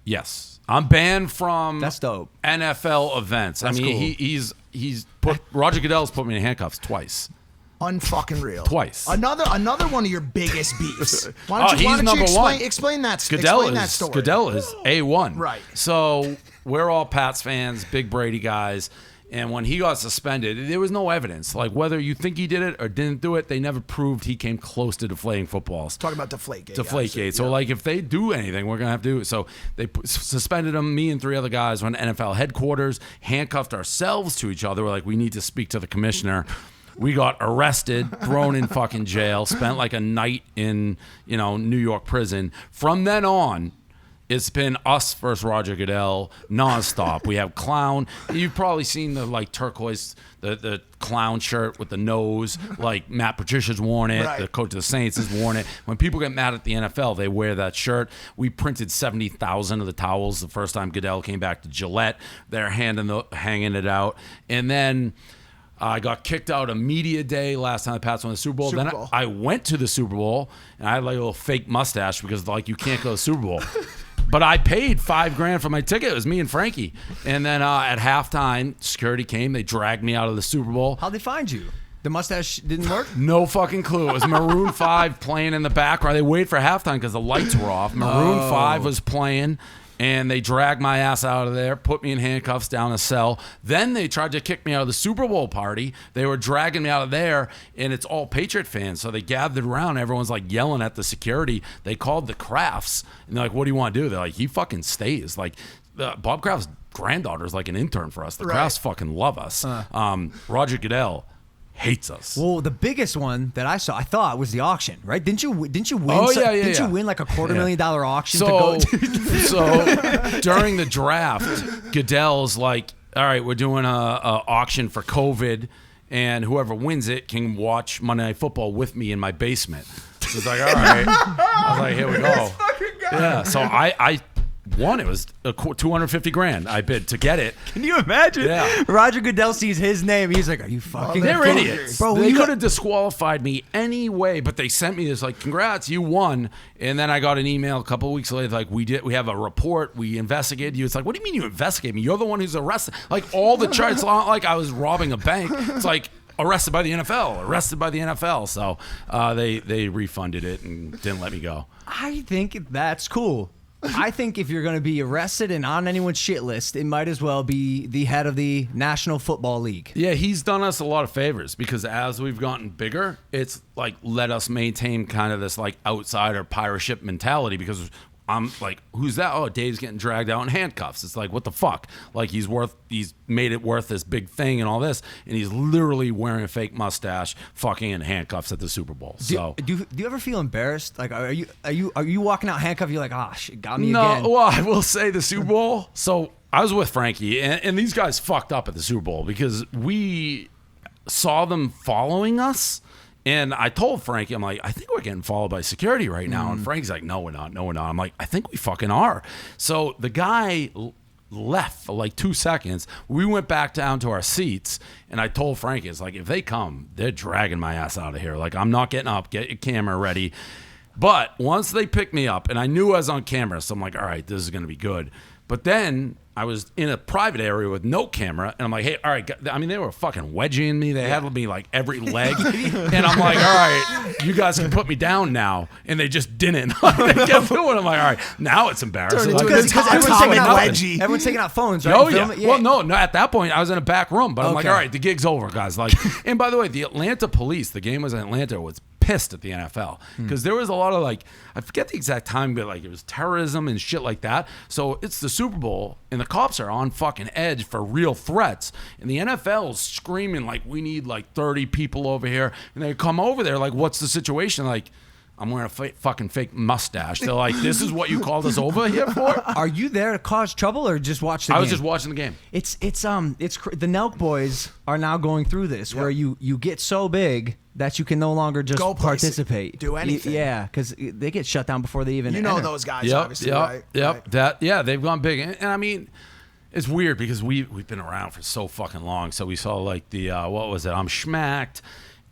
Yes, I'm banned from That's dope. NFL events. That's I mean, cool. he's put Roger Goodell's put me in handcuffs twice. Unfucking real. Twice. Another one of your biggest beefs. Why don't He's you number one. explain that? Goodell explain that is story. Goodell is A1. Right. So we're all Pats fans, big Brady guys. And when he got suspended, there was no evidence. Like whether you think he did it or didn't do it, they never proved he came close to deflating footballs. Talking about Deflategate. Deflategate. So like if they do anything, we're gonna have to do it. So they suspended him. Me and 3 other guys went to NFL headquarters, handcuffed ourselves to each other. We're like, we need to speak to the commissioner. We got arrested, thrown in fucking jail, spent like a night in New York prison. From then on, it's been us versus Roger Goodell nonstop. We have clown. You've probably seen the like turquoise, the clown shirt with the nose. Like Matt Patricia's worn it. Right. The coach of the Saints has worn it. When people get mad at the NFL, they wear that shirt. We printed 70,000 of the towels the first time Goodell came back to Gillette. They're hanging it out, and then. I got kicked out of media day last time the Pats won the Super Bowl. Super Then Bowl. I went to the Super Bowl and I had like a little fake mustache because like you can't go to the Super Bowl. But I paid $5,000 for my ticket. It was me and Frankie. And then at halftime, security came. They dragged me out of the Super Bowl. How'd they find you? The mustache didn't work? No fucking clue. It was Maroon 5 playing in the background. They waited for halftime because the lights were off. Maroon 5 was playing. And they dragged my ass out of there, put me in handcuffs down a cell. Then they tried to kick me out of the Super Bowl party. They were dragging me out of there, and it's all Patriot fans. So they gathered around. Everyone's like yelling at the security. They called the Crafts, and they're like, what do you want to do? They're like, he fucking stays. Like, Bob Kraft's granddaughter is like an intern for us. The Right. Crafts fucking love us. Roger Goodell hates us. Well, the biggest one that I saw, I thought, was the auction, right? Didn't you win? Didn't you Didn't you win like a $250,000 auction to go? So during the draft, Goodell's like, all right, we're doing a auction for COVID, and whoever wins it can watch Monday Night Football with me in my basement. So it's like, all right. I was like, here we go. Yeah. So I won. It was $250,000 I bid to get it. Can you imagine? Yeah. Roger Goodell sees his name. He's like, are you fucking? They're fuckers. idiots. Bro, They you could have disqualified me anyway, but they sent me this like, congrats, you won. And then I got an email a couple of weeks later like, we have a report, we investigated you. It's like, what do you mean you investigate me? You're the one who's arrested. Like all the charts, it's not like I was robbing a bank. It's like arrested by the NFL. So they refunded it and didn't let me go. I think that's cool. I think if you're going to be arrested and on anyone's shit list, it might as well be the head of the National Football League. Yeah, he's done us a lot of favors because as we've gotten bigger, it's like let us maintain kind of this like outsider pirate ship mentality because I'm like, who's that? Oh, Dave's getting dragged out in handcuffs. It's like, what the fuck? Like he's made it worth this big thing and all this, and he's literally wearing a fake mustache, fucking in handcuffs at the Super Bowl. So do you ever feel embarrassed? Like, are you walking out handcuffed? You're like, oh shit, got me no, again. well, I will say the Super Bowl. So I was with Frankie, and these guys fucked up at the Super Bowl because we saw them following us. And I told Frankie, I'm like, I think we're getting followed by security right now. And Frankie's like, no, we're not. No, we're not. I'm like, I think we fucking are. So the guy left for like 2 seconds. We went back down to our seats. And I told Frankie, it's like, if they come, they're dragging my ass out of here. Like, I'm not getting up. Get your camera ready. But once they picked me up, and I knew I was on camera, so I'm like, all right, this is going to be good. But then I was in a private area with no camera, and I'm like, hey, all right. I mean, they were fucking wedging me. They had me like every leg. And I'm like, all right, you guys can put me down now. And they just didn't. They kept doing it. I'm like, all right, now it's embarrassing. Because everyone's taking out phones, right? Oh, yeah. Well, no, at that point, I was in a back room. But I'm like, all right, the gig's over, guys. Like, and by the way, the Atlanta police, the game was in Atlanta, was pissed at the NFL because there was a lot of like, I forget the exact time, but like it was terrorism and shit like that. So it's the Super Bowl and the cops are on fucking edge for real threats, and the NFL's screaming like, we need like 30 people over here, and they come over there like, what's the situation? Like, I'm wearing a fucking fake mustache. They're like, this is what you called us over here for? Are you there to cause trouble or just watch the game? I was just watching the game. It's the Nelk boys are now going through this where you get so big that you can no longer just participate, do anything. Yeah, because they get shut down before they even. know those guys, obviously, right? Yep. Right. They've gone big, and I mean, it's weird because we've been around for so fucking long. So we saw like the what was it? I'm Schmacked.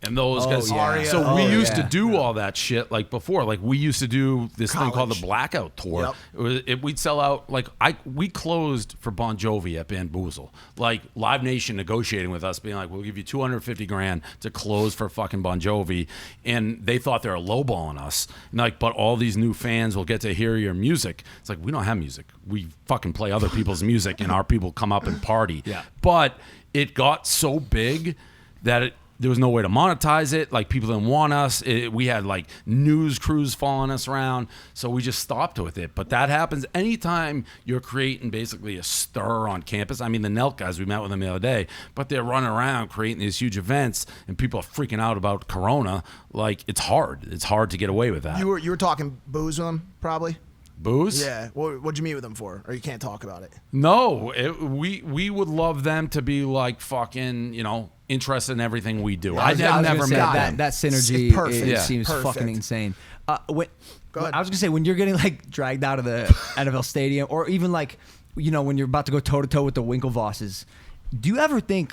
And those guys. Yeah. So we used to do all that shit like before. Like we used to do this thing called the Blackout Tour. Yep. We'd sell out like we closed for Bon Jovi at Bamboozle. Like Live Nation negotiating with us, being like, "We'll give you $250,000 to close for fucking Bon Jovi," and they thought they were lowballing us. And like, but all these new fans will get to hear your music. It's like we don't have music. We fucking play other people's music, and our people come up and party. Yeah. But it got so big that there was no way to monetize it. Like people didn't want us. We had like news crews following us around, so we just stopped with it. But that happens anytime you're creating basically a stir on campus. I mean, the Nelk guys, we met with them the other day, but they're running around creating these huge events, and people are freaking out about Corona. Like it's hard. It's hard to get away with that. You were talking booze with them, probably. Booze? Yeah. What'd you meet with them for? Or you can't talk about it? No. We would love them to be like fucking, interested in everything we do. I never met that synergy. It seems fucking insane. Go ahead. I was gonna say when you're getting like dragged out of the NFL stadium, or even like when you're about to go toe to toe with the Winklevosses. Do you ever think,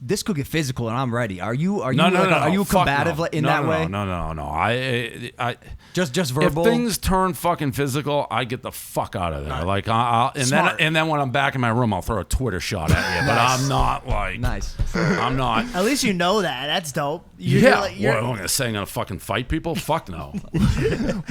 this could get physical and I'm ready? Are you are you combative in that way? No. I just verbal. If things turn fucking physical, I get the fuck out of there. Like and then when I'm back in my room, I'll throw a Twitter shot at you. But I'm not like I'm not. At least you know that. That's dope. What am I gonna say? I'm gonna fucking fight people? Fuck no.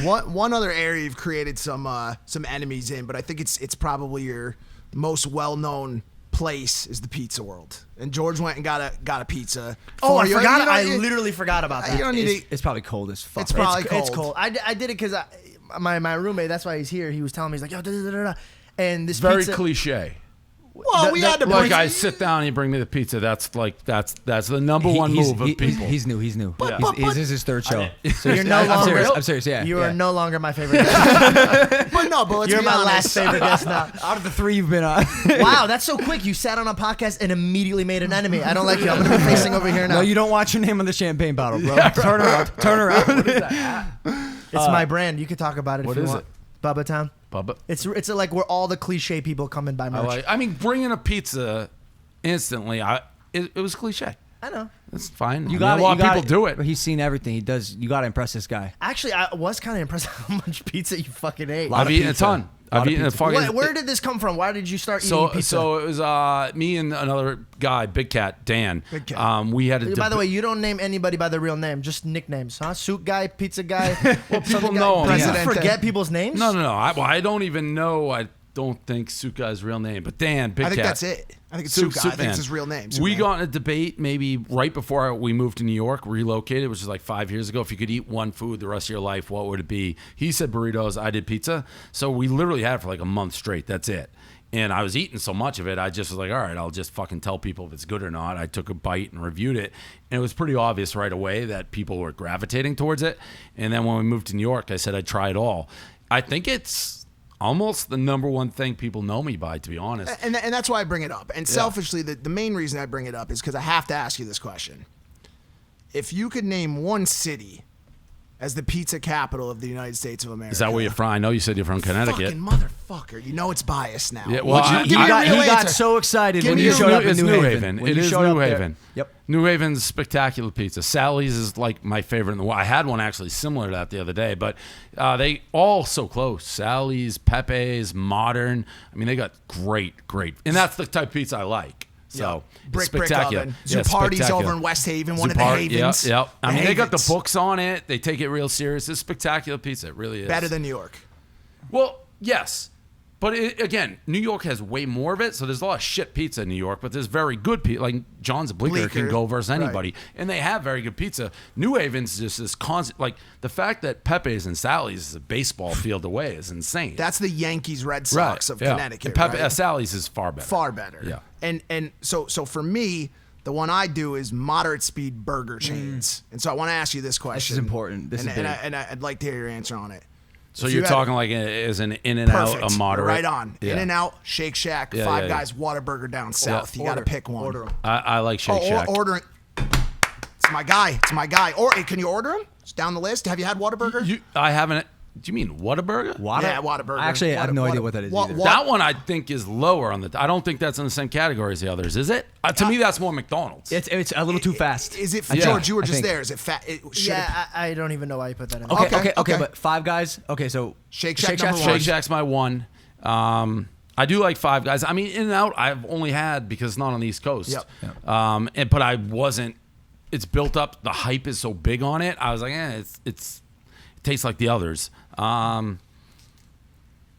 One other area you've created some enemies in, but I think it's probably your most well-known place is the pizza world, and George went and got a pizza. I forgot. I literally forgot about that. You don't need it's probably cold as fuck. It's probably cold. It's cold. I did it because my roommate. That's why he's here. He was telling me, he's like, yo, and this very pizza, cliche. Well, we had to like I sit down and you bring me the pizza. That's the number one move of people. He's new. But this is his third show. So you're no longer. I'm serious. Yeah, you are no longer my favorite guest. But let's you're be my honest. last favorite guest now. Out of the 3 you've been on. Wow, that's so quick. You sat on a podcast and immediately made an enemy. I don't like you. I'm gonna be facing over here now. No, you don't want your name on the champagne bottle, bro. Turn around. What is that? It's my brand. You could talk about it if you want. Bubba Town. Bubba. It's like where all the cliche people come and buy merch. I mean, bringing a pizza instantly. It was cliche. I know. It's fine. A lot of people do it. But he's seen everything. He does. You got to impress this guy. Actually, I was kind of impressed how much pizza you fucking ate. I've eaten a ton. I've eaten a fucking. Where did this come from? Why did you start eating pizza? So it was me and another guy, Big Cat, Dan. Big Cat. We had a. By the way, you don't name anybody by their real name, just nicknames, huh? Suit guy, pizza guy. well, people know him. Do you Yeah. forget people's names? No. I don't even know. I don't think Suit Guy's real name, but Dan, Big Cat. I think that's it. I think it's Suit Guy. I think it's his real name. We got in a debate maybe right before we moved to New York, relocated, which was like 5 years ago. If you could eat one food the rest of your life, what would it be? He said burritos. I did pizza. So we literally had it for like a month straight. That's it. And I was eating so much of it, I just was like, all right, I'll just fucking tell people if it's good or not. I took a bite and reviewed it. And it was pretty obvious right away that people were gravitating towards it. And then when we moved to New York, I said I'd try it all. I think it's almost the number one thing people know me by, to be honest. And that's why I bring it up. And selfishly, the main reason I bring it up is because I have to ask you this question. If you could name one city as the pizza capital of the United States of America. Is that where you're from? I know you said you're from Connecticut. Fucking motherfucker. You know it's biased now. Yeah, well, He got so excited when you showed up in New Haven. It is New Haven. Yep. New Haven's spectacular pizza. Sally's is like my favorite in the world. I had one actually similar to that the other day, but they all so close. Sally's, Pepe's, Modern. I mean, they got great. And that's the type of pizza I like. So brick spectacular. oven. Zupardi's over in West Haven, one of the havens. Yep. I mean, they got the havens. books on it. They take it real serious. It's spectacular pizza. It really is. Better than New York. Well, yes. But again, New York has way more of it, so there's a lot of shit pizza in New York, but there's very good pizza. Like John's Bleecker can go versus anybody, right. And they have very good pizza. New Haven's just this constant, like the fact that Pepe's and Sally's is a baseball field away is insane. That's the Yankees Red Sox of Connecticut. And right? Sally's is far better. Far better. Yeah. And so for me, the one I do is moderate speed burger chains. And so I want to ask you this question. This is important. This is big. And I'd like to hear your answer on it. So you're talking like as an In-N-Out, a moderate. Right on. Yeah. In-N-Out, Shake Shack, Five Guys, Whataburger down south. You got to pick one. Order 'em. I like Shake Shack. Ordering. It's my guy. Or can you order him? It's down the list. Have you had Whataburger? I haven't. Do you mean Whataburger? Yeah, Whataburger. Actually, I have no idea what that is. either. That one I think is lower on the. I don't think that's in the same category as the others. Is it? To me, that's more McDonald's. It's a little too fast. Is it? Yeah, George, you were I just think. there. Is it fat? I don't even know why you put that in. Okay, but Five Guys. Okay, so Shake Shack number one. Shake Shack's my one. I do like Five Guys. I mean, In-N-Out I've only had because it's not on the East Coast. Yep. But I wasn't. It's built up. The hype is so big on it. I was like, it tastes like the others.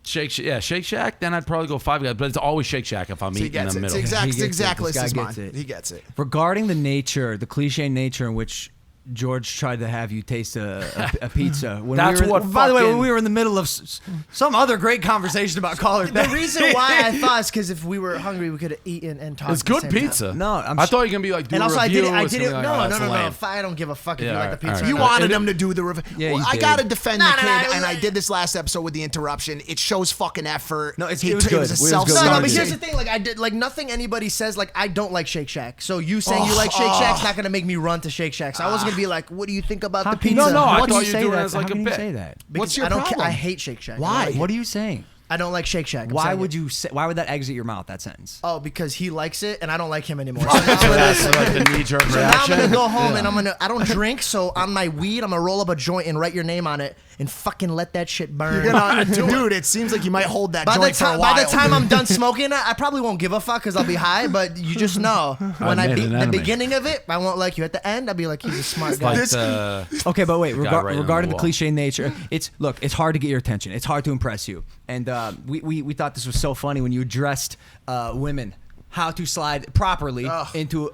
Shake Shack. Then I'd probably go Five Guys, but it's always Shake Shack if I'm eating in the middle. It's exactly This guy as gets mine. it. He gets it. Regarding the cliche nature in which George tried to have you taste a pizza. When That's we were, what by the way, fucking- when we were in the middle of some other great conversation about collars. The reason why I thought is because if we were hungry, we could have eaten and talked. It's at the good same pizza. time. No, I thought you were gonna be like do And a also, review. I or did it. something like, No, oh, that's lame. If I don't give a fuck if Yeah, you like the all pizza. right. You wanted him to do the review. Yeah, you Well, I did. gotta defend No, the no, kid, no, and no. I did this last episode with the interruption. It shows fucking effort. No, it was It good. was a It was good. self-starting. No, but here's the thing. Like I did, like nothing anybody says. Like I don't like Shake Shack. So you saying you like Shake Shack's not gonna make me run to Shake Shack. So I wasn't gonna be like, what do you think about the pizza? No, I What do thought you you say were doing that? it as like How a can you bit. say that? What's your I don't problem? I hate Shake Shack. Why? What are you saying? I don't like Shake Shack. I'm Why saying would it. you say? Why would that exit your mouth? That sentence. Oh, because he likes it and I don't like him anymore. So now That's like the knee-jerk So now I'm gonna reaction. go home and I don't drink, so on my weed, I'm gonna roll up a joint and write your name on it and fucking let that shit burn. You're gonna, dude. It seems like you might hold that By the joint for a while. time I'm done smoking it, I probably won't give a fuck because I'll be high. But you just know when made an the enemy. beginning of it, I won't like you. At the end, I'll be like, he's a smart guy. Like Okay, but wait. guy right on Regarding the the wall. cliche nature, it's hard to get your attention. It's hard to impress you. And we thought this was so funny when you addressed women. How to slide properly into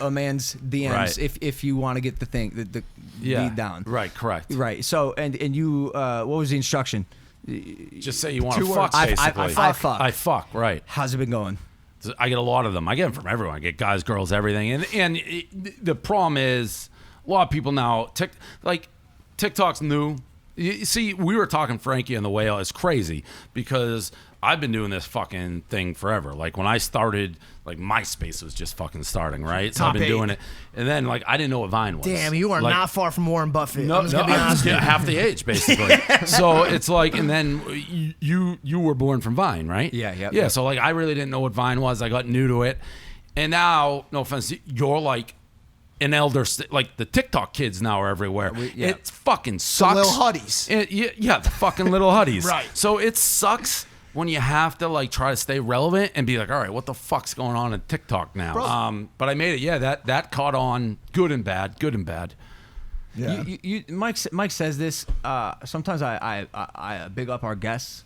a man's DMs Right. if you want to get the thing the lead down. Right, correct. Right. So and you what was the instruction? Just say you want to 2 fuck, words. basically. I fuck. I fuck, right. How's it been going? I get a lot of them. I get them from everyone. I get guys, girls, everything. And the problem is a lot of people now, TikTok's new. You see, we were talking Frankie and the Whale. It's crazy because I've been doing this fucking thing forever. Like when I started, like MySpace was just fucking starting, right? So I've been doing it. And then like I didn't know what Vine was. Damn, you are Like, not far from Warren Buffett. No, I'm just gonna be honest. yeah, half the age basically. So it's like, and then you were born from Vine, right? Yeah. So like, I really didn't know what Vine was. I got new to it, and now, no offense, you're like an elder. Like the TikTok kids now are everywhere. yeah. It fucking sucks. little huddies. Yeah, the fucking little huddies. Right. So it sucks when you have to like try to stay relevant and be like, all right, what the fuck's going on in TikTok now? Bro. But I made it. Yeah, that caught on, good and bad. Yeah. Mike says this. Sometimes I big up our guests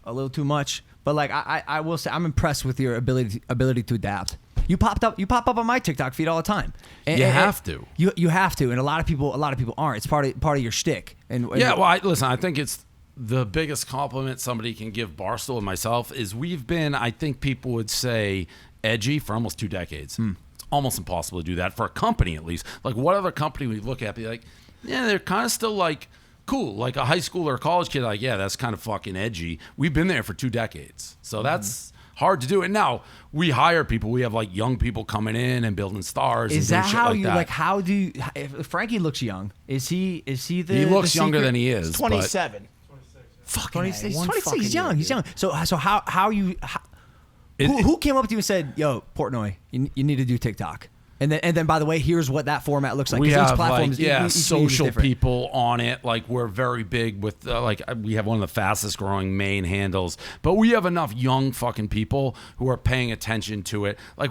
a little too much, but like I will say I'm impressed with your ability to adapt. You pop up on my TikTok feed all the time. And, You have to. You have to, and a lot of people aren't. It's part of your shtick. And Yeah, well, listen, I think it's the biggest compliment somebody can give Barstool and myself is we've been, I think people would say, edgy for almost 2 decades. It's almost impossible to do that for a company, at least. Like, what other company we look at be like, yeah, they're kind of still like cool. Like a high school or a college kid, like, yeah, that's kind of fucking edgy. We've been there for 2 decades. So that's hard to do. And now we hire people. We have like young people coming in and building stars. Is and that shit how like you that. like? How do you? If Frankie looks young, is he the? He looks the younger secret? than he is. but- 27. Fucking 26. A, one 26. fucking He's young. year, He's dude. young. So how you? Who came up to you and said, "Yo, Portnoy, you need to do TikTok"? And then by the way, here's what that format looks like. We 'Cause each have platform like is- each medium is social different. people on it. Like we're very big with like we have one of the fastest growing main handles, but we have enough young fucking people who are paying attention to it. Like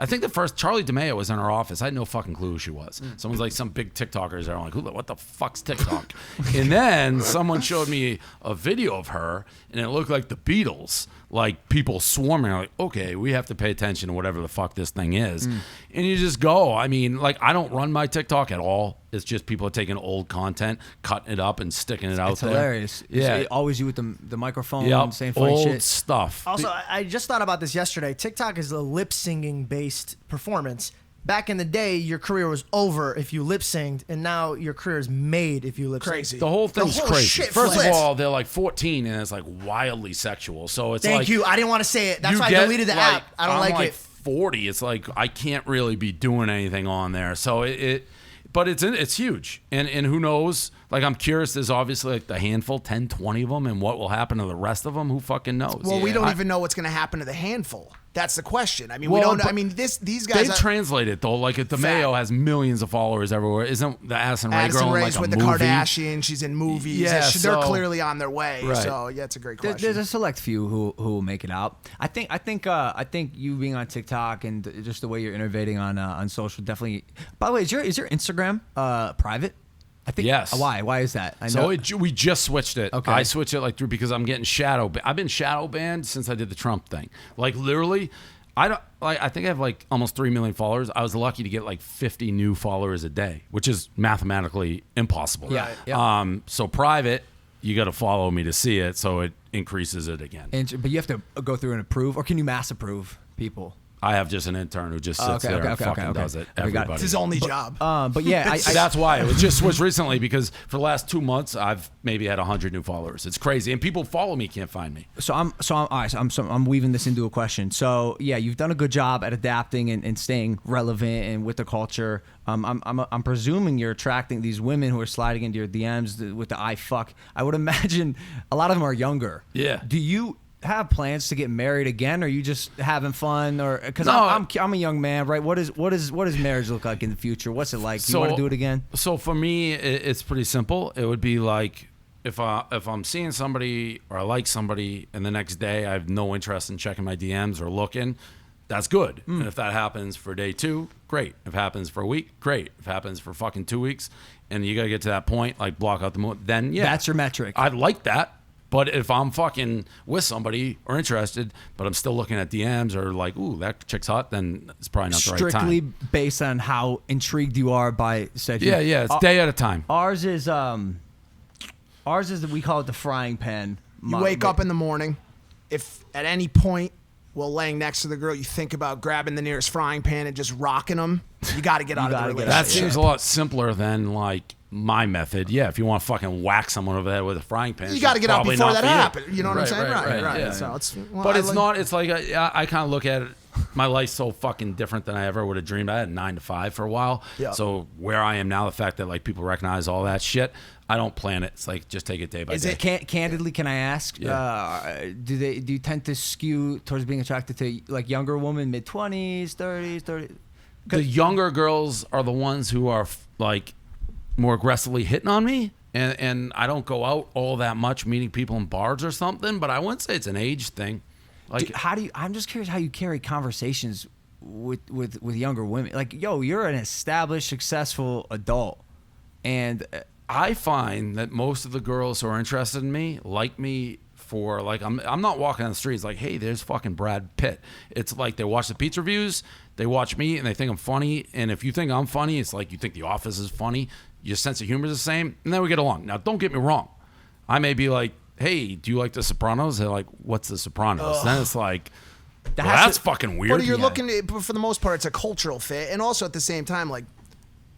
I think the first Charlie DeMeo was in our office. I had no fucking clue who she was. Someone's like some big TikTokers there. I'm like, what the fuck's TikTok? And then someone showed me a video of her, and it looked like the Beatles. Like people swarming. I'm like, okay, we have to pay attention to whatever the fuck this thing is. And you just go. I mean, like I don't run my TikTok at all. It's just people are taking old content, cutting it up, and sticking it out It's there. hilarious. Yeah. It's always you with the microphone, Yep. saying funny Old shit. stuff. Also, I just thought about this yesterday. TikTok is a lip singing based performance. Back in the day, your career was over if you lip synced, and now your career is made if you lip sync. Crazy. The whole thing's whole crazy. shit First flipped. of all, they're like 14 and it's like wildly sexual. So it's Thank like you. I didn't want to say it. That's you why I get, deleted the like, app. I don't I'm like it. 40. It's like I can't really be doing anything on there. So but it's huge. And who knows? Like I'm curious. There's obviously like the handful, 10, 20 of them, and what will happen to the rest of them? Who fucking knows? Well, we Yeah. don't even know what's going to happen to the handful. That's the question. I mean, we Well, don't. I but mean, these guys. They translate it though. Like if the Mayo has millions of followers everywhere, isn't the Addison Rae Addison girl in Rae's like with a the movie? Kardashians. She's in movies. Yeah, they're so- clearly on their way. Right. So yeah, it's a great question. There's a select few who will make it out. I think you being on TikTok and just the way you're innovating on social definitely. By the way, is your Instagram private? I think Yes. Why is that? I So know. we just switched it. Okay. I switched it like through because I'm getting I've been shadow banned since I did the Trump thing. Like literally, I think I have like almost 3 million followers. I was lucky to get like 50 new followers a day, which is mathematically impossible. Yeah. So private, you got to follow me to see it, so it increases it again. But you have to go through and approve, or can you mass approve people? I have just an intern who just sits there and fucking does it. Okay, got it. Everybody. It's his only job. But yeah, So that's why it was just switched recently because for the last 2 months I've maybe had 100 new followers. It's crazy, and people follow me, can't find me. I'm weaving this into a question. So yeah, you've done a good job at adapting and staying relevant and with the culture. I'm presuming you're attracting these women who are sliding into your DMs with the I fuck. I would imagine a lot of them are younger. Yeah. Do you have plans to get married again, or are you just having fun, or because No, I'm a young man, right? What does marriage look like in the future? What's it like? Do you want to do it again? So for me, it's pretty simple. It would be like if I'm seeing somebody or I like somebody, and the next day I have no interest in checking my DMs or looking, that's good. And if that happens for day 2, great. If it happens for a week, great. If it happens for fucking 2 weeks, and you gotta get to that point, like block out the moon, then yeah, That's your metric. I'd like that. But if I'm fucking with somebody or interested, but I'm still looking at DMs or like, ooh, that chick's hot, then it's probably not the right time. Strictly based on how intrigued you are by said. Yeah, it's day at a time. Ours is we call it the frying pan. You wake up in the morning. If at any point while laying next to the girl, you think about grabbing the nearest frying pan and just rocking them, you got to get out of the gotta get relationship. That seems a lot simpler than like my method. Yeah, if you want to fucking whack someone over the head with a frying pan, You got to get out probably before not that for you. happens. You know what I'm saying? Right. yeah. So it's, well, But I it's like- not. It's like I kind of look at it. My life's so fucking different than I ever would have dreamed. I had 9 to 5 for a while. Yeah. So where I am now, the fact that like people recognize all that shit, I don't plan it. It's like just take it day by day. Candidly, can I ask? Yeah. Do you tend to skew towards being attracted to like younger women, mid-20s, 30s, 30s? The younger girls are the ones who are like more aggressively hitting on me, and I don't go out all that much meeting people in bars or something, but I wouldn't say it's an age thing. Like, I'm just curious how you carry conversations with younger women. Like, yo, you're an established, successful adult, and I find that most of the girls who are interested in me like me for, like, I'm not walking on the streets like, hey, there's fucking Brad Pitt. It's like they watch the pizza reviews, they watch me, and they think I'm funny. And if you think I'm funny, it's like you think The Office is funny. Your sense of humor is the same, and then we get along. Now, don't get me wrong. I may be like, hey, do you like The Sopranos? They're like, what's The Sopranos? Then it's like, that's fucking weird. But you're looking at, for the most part, it's a cultural fit, and also at the same time, like,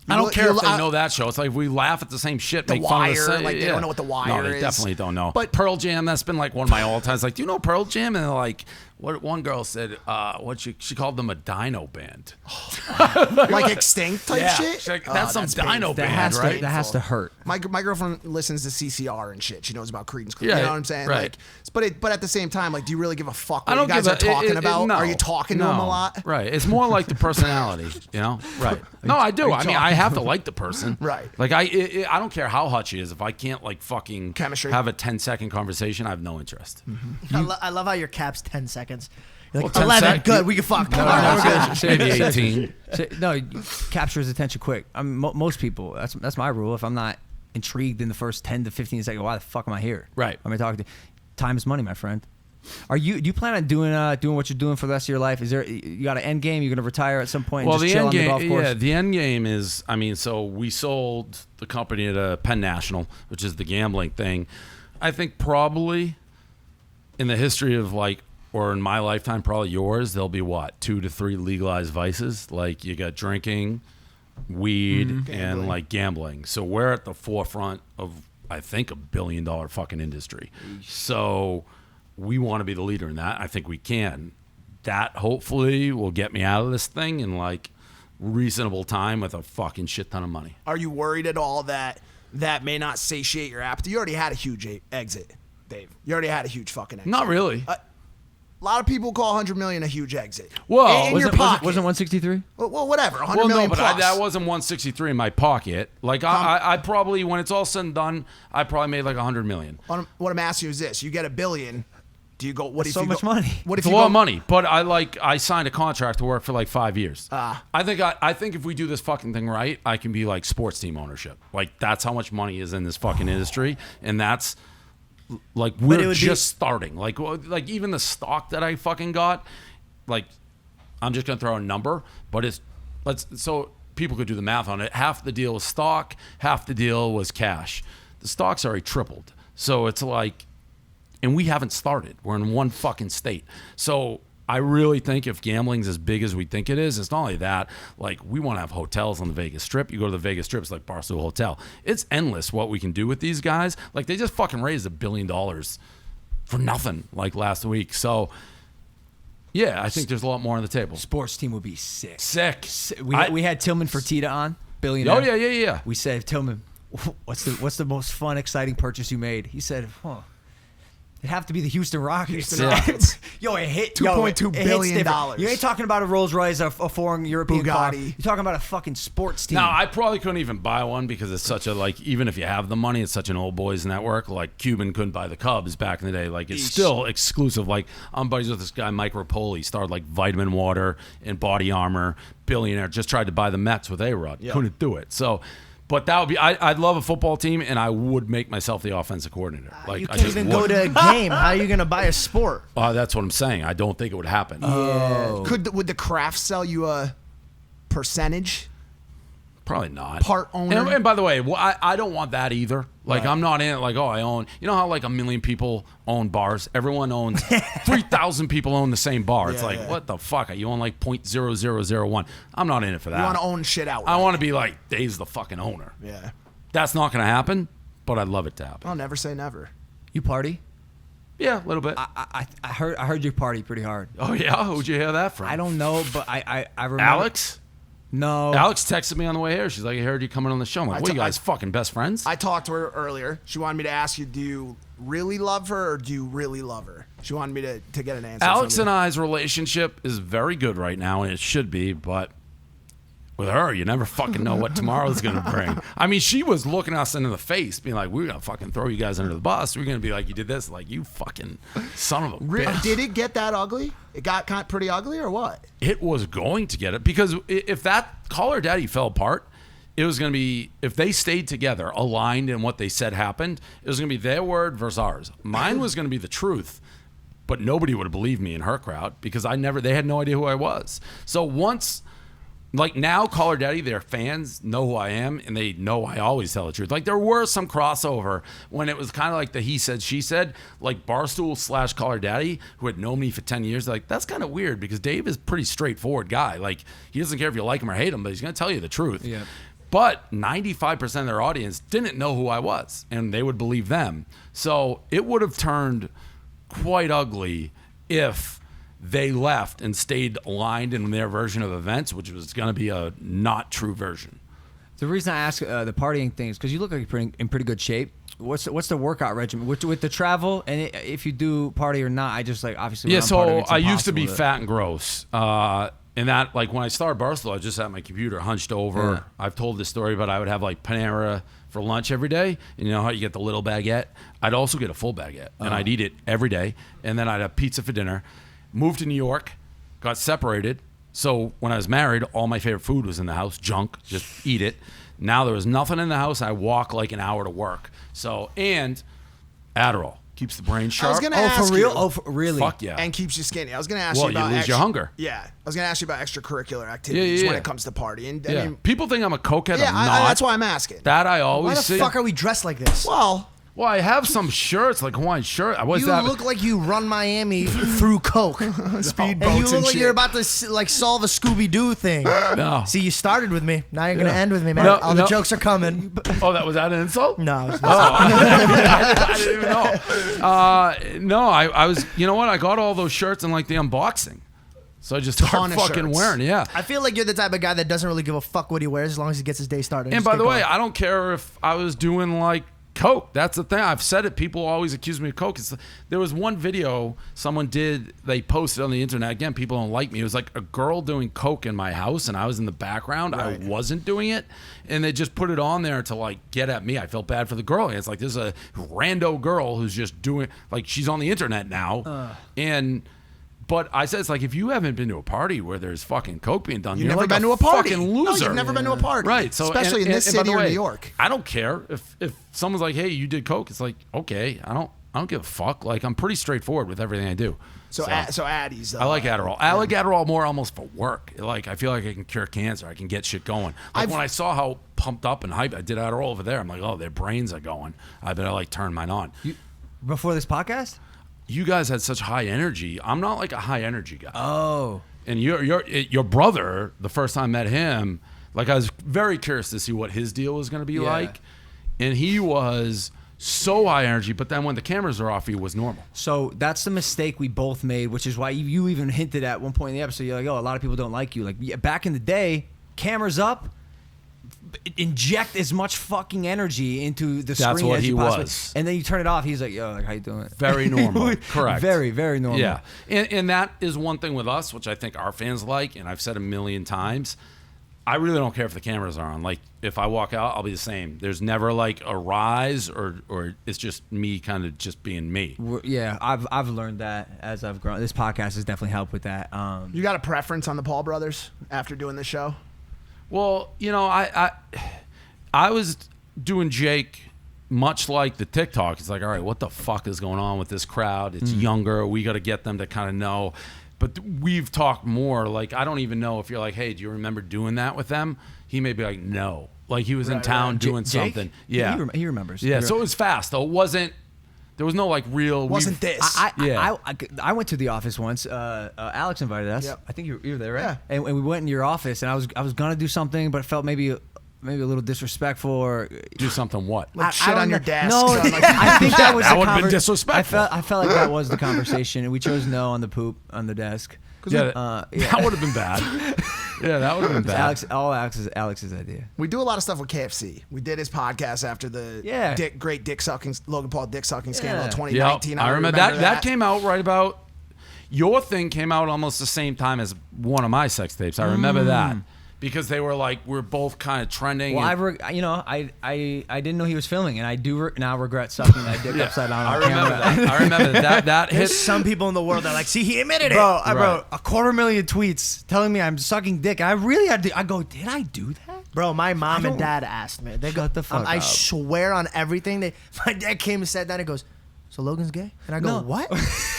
I don't care if they know that show. It's like we laugh at the same shit, make fun of the same. Like, they don't know what The Wire is. No, they definitely don't know. But Pearl Jam, that's been like one of my all-times. Like, do you know Pearl Jam? And they're like, what one girl said, she called them a dino band. like Extinct type shit? She's like, that's some dino that band, right? That has to hurt. My girlfriend listens to CCR and shit. She knows about Creedence Clearwater. Yeah, You know what I'm saying? right. Like, but at the same time, like, do you really give a fuck what I don't you guys give are talking about? no. Are you talking to them a lot? Right. It's more like the personality, you know? Right. No, I do. I mean, I have to like the person. Right. Like, I don't care how hot she is. If I can't, like, fucking chemistry, have a 10-second conversation, I have no interest. Mm-hmm. I love how your cap's 10 seconds. You're like, Well, 11, good, we can fuck. Maybe 18. No, you capture his attention quick. I mean, most people, that's my rule. If I'm not intrigued in the first 10 to 15 seconds, why the fuck am I here? Right. Am I talking to? Time is money, my friend. Do you plan on doing what you're doing for the rest of your life? Is there, you got an end game? You're gonna retire at some point? And just chill on the golf course? Yeah, the end game is, I mean, so we sold the company to Penn National, which is the gambling thing. I think probably in the history of, like, or in my lifetime, probably yours, there'll be what, 2 to 3 legalized vices. Like, you got drinking, weed, and like gambling. So we're at the forefront of, I think, $1 billion fucking industry. So we want to be the leader in that. I think we can. That hopefully will get me out of this thing in, like, reasonable time with a fucking shit ton of money. Are you worried at all that may not satiate your appetite? You already had a huge exit, Dave. You already had a huge fucking exit. Not really. A lot of people call 100 million a huge exit. Well, in your pocket. Wasn't 163? Well, whatever. 100 million but plus. that wasn't 163 in my pocket. Like, I probably, when it's all said and done, I probably made like 100 million. What I'm asking you is this: you get $1 billion. Do you go? What if so you much go, money? What if It's you a lot go, of money, but I signed a contract to work for like 5 years. I think if we do this fucking thing right, I can be like sports team ownership. Like, that's how much money is in this fucking industry, and that's, like, we're just starting. Like even the stock that I fucking got, like, I'm just gonna throw a number, but so people could do the math on it. Half the deal was stock, half the deal was cash. The stock's already tripled, so it's like, and we haven't started. We're in one fucking state. So I really think if gambling's as big as we think it is, it's not only that, like, we want to have hotels on the Vegas Strip. You go to the Vegas Strip, it's like Barstool Hotel. It's endless what we can do with these guys. Like, they just fucking raised $1 billion for nothing, like, last week. So, yeah, I think there's a lot more on the table. Sports team would be sick. Sick. We had Tillman Fertitta on, billionaire. Oh, yeah. We said, Tillman, what's the most fun, exciting purchase you made? He said, it'd have to be the Houston Rockets. Yo, it hit $2.2 billion. You ain't talking about a Rolls Royce, a foreign European car. Bugatti. You're talking about a fucking sports team. No, I probably couldn't even buy one because it's such a, like, even if you have the money, it's such an old boys network. Like, Cuban couldn't buy the Cubs back in the day. Like, it's still exclusive. Like, I'm buddies with this guy, Mike Rapoli, started, like, Vitamin Water and Body Armor, billionaire, just tried to buy the Mets with A-Rod. Yep. Couldn't do it. So, but that would be, I'd love a football team, and I would make myself the offensive coordinator. Like, you can't even go to a game. How are you going to buy a sport? That's what I'm saying. I don't think it would happen. Would the craft sell you a percentage? Probably not. Part owner. And by the way, I don't want that either. Like, I'm not in it like, oh, I own. You know how, like, 1 million people own bars? Everyone owns. 3,000 people own the same bar. It's like, what the fuck? You own like 0.0001. I'm not in it for that. You want to own shit out. I want to be like, Dave's the fucking owner. Yeah. That's not going to happen, but I'd love it to happen. I'll never say never. You party? Yeah, a little bit. I heard you party pretty hard. Oh, yeah? Who'd you hear that from? I don't know, but I remember. Alex? No. Alex texted me on the way here. She's like, I heard you coming on the show. I'm like, what, you guys fucking best friends? I talked to her earlier. She wanted me to ask you, do you really love her or do you really love her? She wanted me to get an answer. Alex and I's relationship is very good right now, and it should be, but with her, you never fucking know what tomorrow's going to bring. I mean, she was looking us into the face, being like, we're going to fucking throw you guys under the bus. We're going to be like, you did this. Like, you fucking son of a bitch. Did it get that ugly? It got kind of pretty ugly or what? It was going to get it, because if that Call Her Daddy fell apart, it was going to be, if they stayed together, aligned in what they said happened, it was going to be their word versus ours. Mine was going to be the truth, but nobody would have believed me in her crowd, because they had no idea who I was. So once... Like now, Call Her Daddy, their fans know who I am, and they know I always tell the truth. Like there were some crossover when it was kind of like the he said, she said, like Barstool / Call Her Daddy, who had known me for 10 years. Like, that's kind of weird, because Dave is a pretty straightforward guy. Like, he doesn't care if you like him or hate him, but he's going to tell you the truth. Yeah. But 95% of their audience didn't know who I was, and they would believe them. So it would have turned quite ugly if they left and stayed aligned in their version of events, which was going to be a not true version. The reason I ask the partying thing is because you look like you're in pretty good shape. What's the workout regimen with the travel, and if you do party or not? I just like obviously. Yeah, so I used to be fat and gross. And that, like, when I started Barstool, I was just at my computer, hunched over. Yeah. I've told this story, but I would have like Panera for lunch every day. And you know how you get the little baguette? I'd also get a full baguette, and I'd eat it every day. And then I'd have pizza for dinner. Moved to New York, got separated. So when I was married, all my favorite food was in the house, junk, just eat it. Now there was nothing in the house. I walk like an hour to work. So, and Adderall keeps the brain sharp. I was going to ask for real? you. Oh, for really? Fuck yeah. And keeps you skinny. I was going to ask you about... Well, you lose your hunger. Yeah. I was going to ask you about extracurricular activities when it comes to partying. I mean, people think I'm a cokehead. yeah, I'm not. that's why I'm asking. That I always Why see. the fuck are we dressed like this? Well, I have some shirts, like Hawaiian shirt. You look like you run Miami through coke. speedboats And you and look like shit. you're about to like solve a Scooby-Doo thing. No. See, you started with me. Now you're gonna end with me, man. No, All the no. jokes are coming. Oh, was that an insult? No, it's I didn't even know. No, I was, you know what? I got all those shirts in like the unboxing. So I just Ton started of fucking shirts. wearing, yeah. I feel like you're the type of guy that doesn't really give a fuck what he wears as long as he gets his day started. And Just by get the way, going. I don't care if I was doing like coke. That's the thing. I've said it. People always accuse me of coke. There was one video someone did. They posted on the internet. Again, people don't like me. It was like a girl doing coke in my house, and I was in the background. Right. I wasn't doing it, and they just put it on there to like get at me. I felt bad for the girl. And it's like this is a rando girl who's just doing like she's on the internet now, But I said, it's like, if you haven't been to a party where there's fucking coke being done, You've you're never like been to a party. fucking loser. No, you've never been to a party. Right. So, especially in this and by city the or way, New York. I don't care if someone's like, hey, you did coke. It's like, okay, I don't give a fuck. Like, I'm pretty straightforward with everything I do. So Addies. I like Adderall. I like Adderall more almost for work. Like, I feel like I can cure cancer. I can get shit going. Like when I saw how pumped up and hyped I did Adderall over there, I'm like, oh, their brains are going. I better like turn mine on. Before this podcast? You guys had such high energy. I'm not like a high energy guy. Oh. And your brother, the first time I met him, like I was very curious to see what his deal was going to be like. And he was so high energy, but then when the cameras are off, he was normal. So that's the mistake we both made, which is why you even hinted at one point in the episode, you're like, oh, a lot of people don't like you. Like back in the day, cameras up, inject as much fucking energy into the screen what as he you possibly was. and then you turn it off, he's like, yo, like, how you doing? Very normal. Correct. Very, very normal. Yeah. And that is one thing with us, which I think our fans like, and I've said a million times. I really don't care if the cameras are on. Like, if I walk out, I'll be the same. There's never like a rise or it's just me kind of just being me. Yeah, I've learned that as I've grown. This podcast has definitely helped with that. You got a preference on the Paul brothers after doing the show? Well, you know, I was doing Jake much like the TikTok. It's like, all right, what the fuck is going on with this crowd? It's younger. We got to get them to kind of know. But we've talked more. Like, I don't even know if you're like, hey, do you remember doing that with them? He may be like, no. Like, he was in town doing Jake? something. Yeah. He remembers. Yeah, so it was fast, though. It wasn't, there was no, like, real. Wasn't this? I went to the office once. Alex invited us. Yep. I think you were there, right? Yeah. And we went in your office, and I was gonna do something, but it felt maybe a little disrespectful or Do something what? Like shit on your desk. No, Like- I think that was That the would've been conver- disrespectful. I felt like that was the conversation, and we chose no on the poop on the desk. Yeah, Yeah. that would have been bad. Yeah, that would have been bad. Alex's idea. We do a lot of stuff with KFC. We did his podcast after the great dick sucking Logan Paul dick sucking scandal in 2019. I remember that. That came out right about. Your thing came out almost the same time as one of my sex tapes. I remember that because they were like we're both kind of trending. Well, I didn't know he was filming, and I do now regret sucking that dick upside down. I remember that. I remember that hit. There's some people in the world that are like, see, he admitted it. Bro, I wrote 250,000 tweets telling me I'm sucking dick. I really had to. I go, did I do that? Bro, my mom and dad asked me. They go, Shut the fuck I up. swear on everything. My dad came and said that and goes, so Logan's gay? And I go, No. what?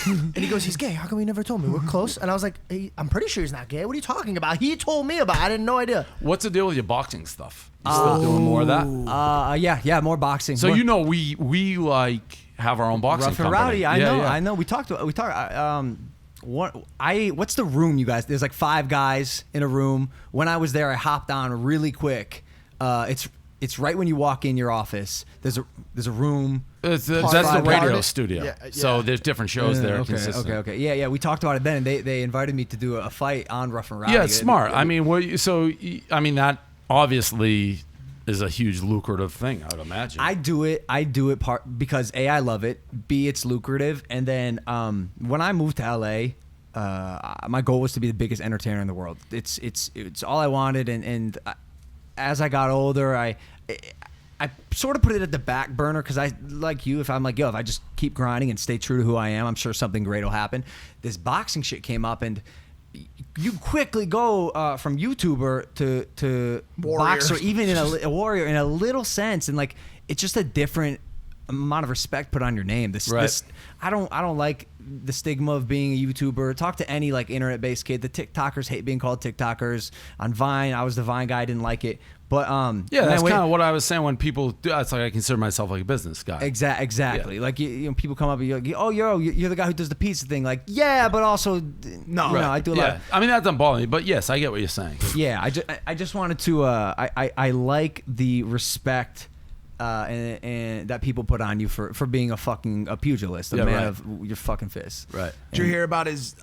And he goes, he's gay. How come he never told me? We're close. And I was like, hey, I'm pretty sure he's not gay. What are you talking about? He told me about it. I had no idea. What's the deal with your boxing stuff? You still doing more of that? Yeah, more boxing. So more, we like have our own boxing Rough and company. Rowdy. I know. We talked. What's the room, you guys? There's like 5 guys in a room. When I was there, I hopped on really quick. It's right when you walk in your office. There's a room. That's the radio Party. studio. Yeah. So there's different shows there. Okay. consistent. Yeah. We talked about it then, and they invited me to do a fight on Rough and Rowdy. Yeah, it's smart. I mean, that obviously is a huge lucrative thing, I would imagine. I do it part because A, I love it. B, it's lucrative. And then when I moved to LA, my goal was to be the biggest entertainer in the world. It's all I wanted. And as I got older, I sort of put it at the back burner because I, like you, if I just keep grinding and stay true to who I am, I'm sure something great will happen. This boxing shit came up, and you quickly go from YouTuber to boxer, even in a warrior in a little sense, and like it's just a different amount of respect put on your name. I don't like the stigma of being a YouTuber. Talk to any like internet-based kid. The TikTokers hate being called TikTokers. On Vine, I was the Vine guy. I didn't like it. But that's kind of what I was saying when people do. It's like I consider myself like a business guy. Exactly. Yeah. Like people come up and you're like, oh, you're the guy who does the pizza thing. Like, yeah, but also no, I do a lot. I mean, that doesn't bother me, but yes, I get what you're saying. Yeah, I just wanted to. I like the respect. And that people put on you for being a pugilist, a man of your fucking fists. Right. Did you hear about his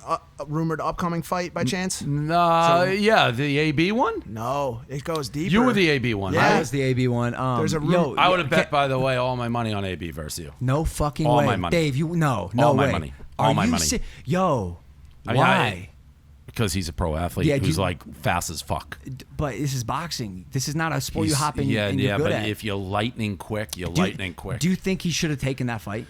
rumored upcoming fight by chance? Yeah, the AB one? No, it goes deeper. You were the AB one, Yeah. right? I was the AB one. There's a I would have bet, by the way, all my money on AB versus you. No fucking all way. my money. Dave, no all way. My money. All my money. Why? Because he's a pro athlete who's like fast as fuck. But this is boxing. This is not a sport you hop in and you're good but at. if you're lightning quick, lightning quick. Do you think he should have taken that fight?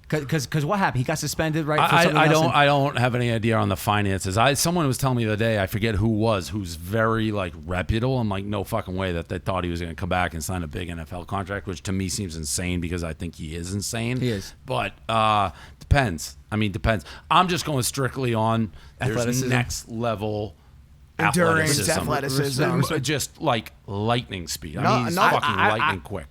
Because what happened? He got suspended, right? For I don't have any idea on the finances. Someone was telling me the other day, I forget who's very like reputable. I'm like, no fucking way that they thought he was going to come back and sign a big NFL contract, which to me seems insane because I think he is insane. He is. But depends. I mean, depends. I'm just going strictly on athleticism. Next level endurance, athleticism. Just like lightning speed. I No, mean, he's no, fucking lightning quick.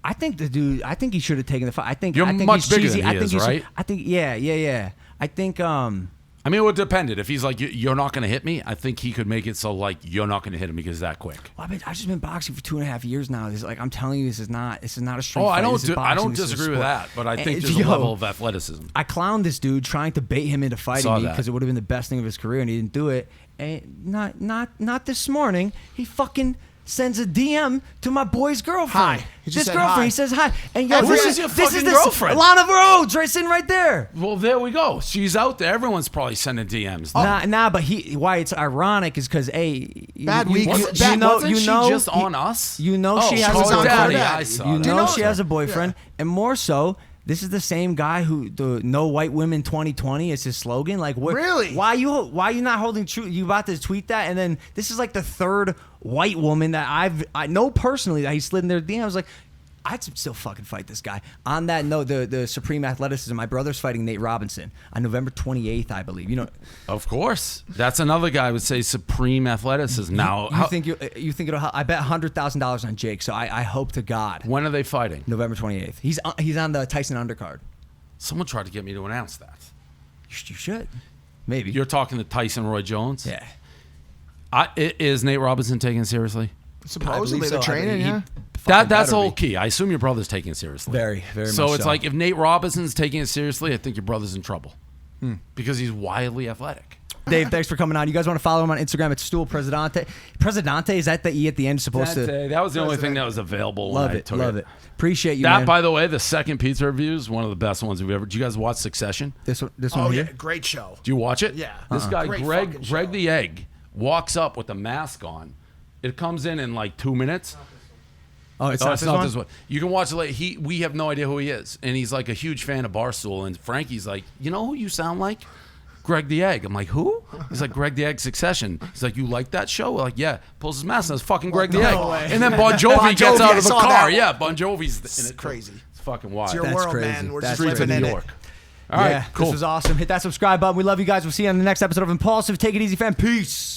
I think the dude. I think he should have taken the fight. I think You're I think much he's bigger cheesy. than he I think is, he's, right? I think yeah. I think I mean, it would depend. If he's like, you're not going to hit me, I think he could make it so like you're not going to hit him because he's that quick. Well, I've just been boxing for 2.5 years now. This, like I'm telling you, this is not a street Oh, fight. I don't. This is I boxing. don't This is a disagree with sport. that, but I think And, there's a level of athleticism. I clowned this dude trying to bait him into fighting Saw me that. because it would have been the best thing of his career, and he didn't do it. And not this morning. He fucking sends a DM to my boy's girlfriend. Hi. He just This said girlfriend. hi. He says hi. And yo, Who is your fucking girlfriend? Lana Rhodes, right sitting right there. Well, there we go. She's out there. Everyone's probably sending DMs. Nah, but why it's ironic is because Bad week. Wasn't she just on us? You know she has was a on boyfriend. Daddy. I saw You that. know she has a boyfriend, and more so, this is the same guy who the No White Women 2020 is his slogan. Like, Really? Why you not holding true? You about to tweet that, and then this is like the third white woman that I know personally that he slid in their DM. I was like, I'd still fucking fight this guy. On that note, the supreme athleticism. My brother's fighting Nate Robinson on November 28th, I believe. You know, Of course, that's another guy would say supreme athleticism. Now, you think it'll help? I bet $100,000 on Jake. So I hope to God. when are they fighting? November 28th. He's on the Tyson undercard. Someone tried to get me to announce that. You should. Maybe. You're talking to Tyson Roy Jones? Yeah. Is Nate Robinson taken seriously? Supposedly they're so. I training, mean, yeah. That's better the whole be. key. I assume your brother's taking it seriously. Very, very So much it's so. like if Nate Robinson's taking it seriously, I think your brother's in trouble because he's wildly athletic. Dave, thanks for coming on. You guys want to follow him on Instagram? It's Stool Presidente. Presidente, is that the E at the end supposed to? That was the only thing that was available. Love when I it. took Love it. Appreciate you, That, man. by the way, the second pizza review is one of the best ones we've ever. Did you guys watch Succession? This one Oh, here? yeah. Great show. Do you watch it? Yeah. This guy, Great Greg fucking show. the Egg, walks up with a mask on. It comes in like 2 minutes. Oh, it's not not this one. You can watch it later. We have no idea who he is, and he's like a huge fan of Barstool. And Frankie's like, you know who you sound like? Greg the Egg. I'm like, who? He's like, Greg the Egg Succession. He's like, you like that show? We're like, yeah. Pulls his mask and it's fucking Greg the Egg. way. And then Bon Jovi gets out of the I saw car. that. Yeah, Bon Jovi's in it. Crazy. It's fucking wild. It's your That's world, crazy. man. We're That's just Streets of living New in York. it. All right, Yeah, cool. this was awesome. Hit that subscribe button. We love you guys. We'll see you on the next episode of Impaulsive. Take it easy, fam. Peace.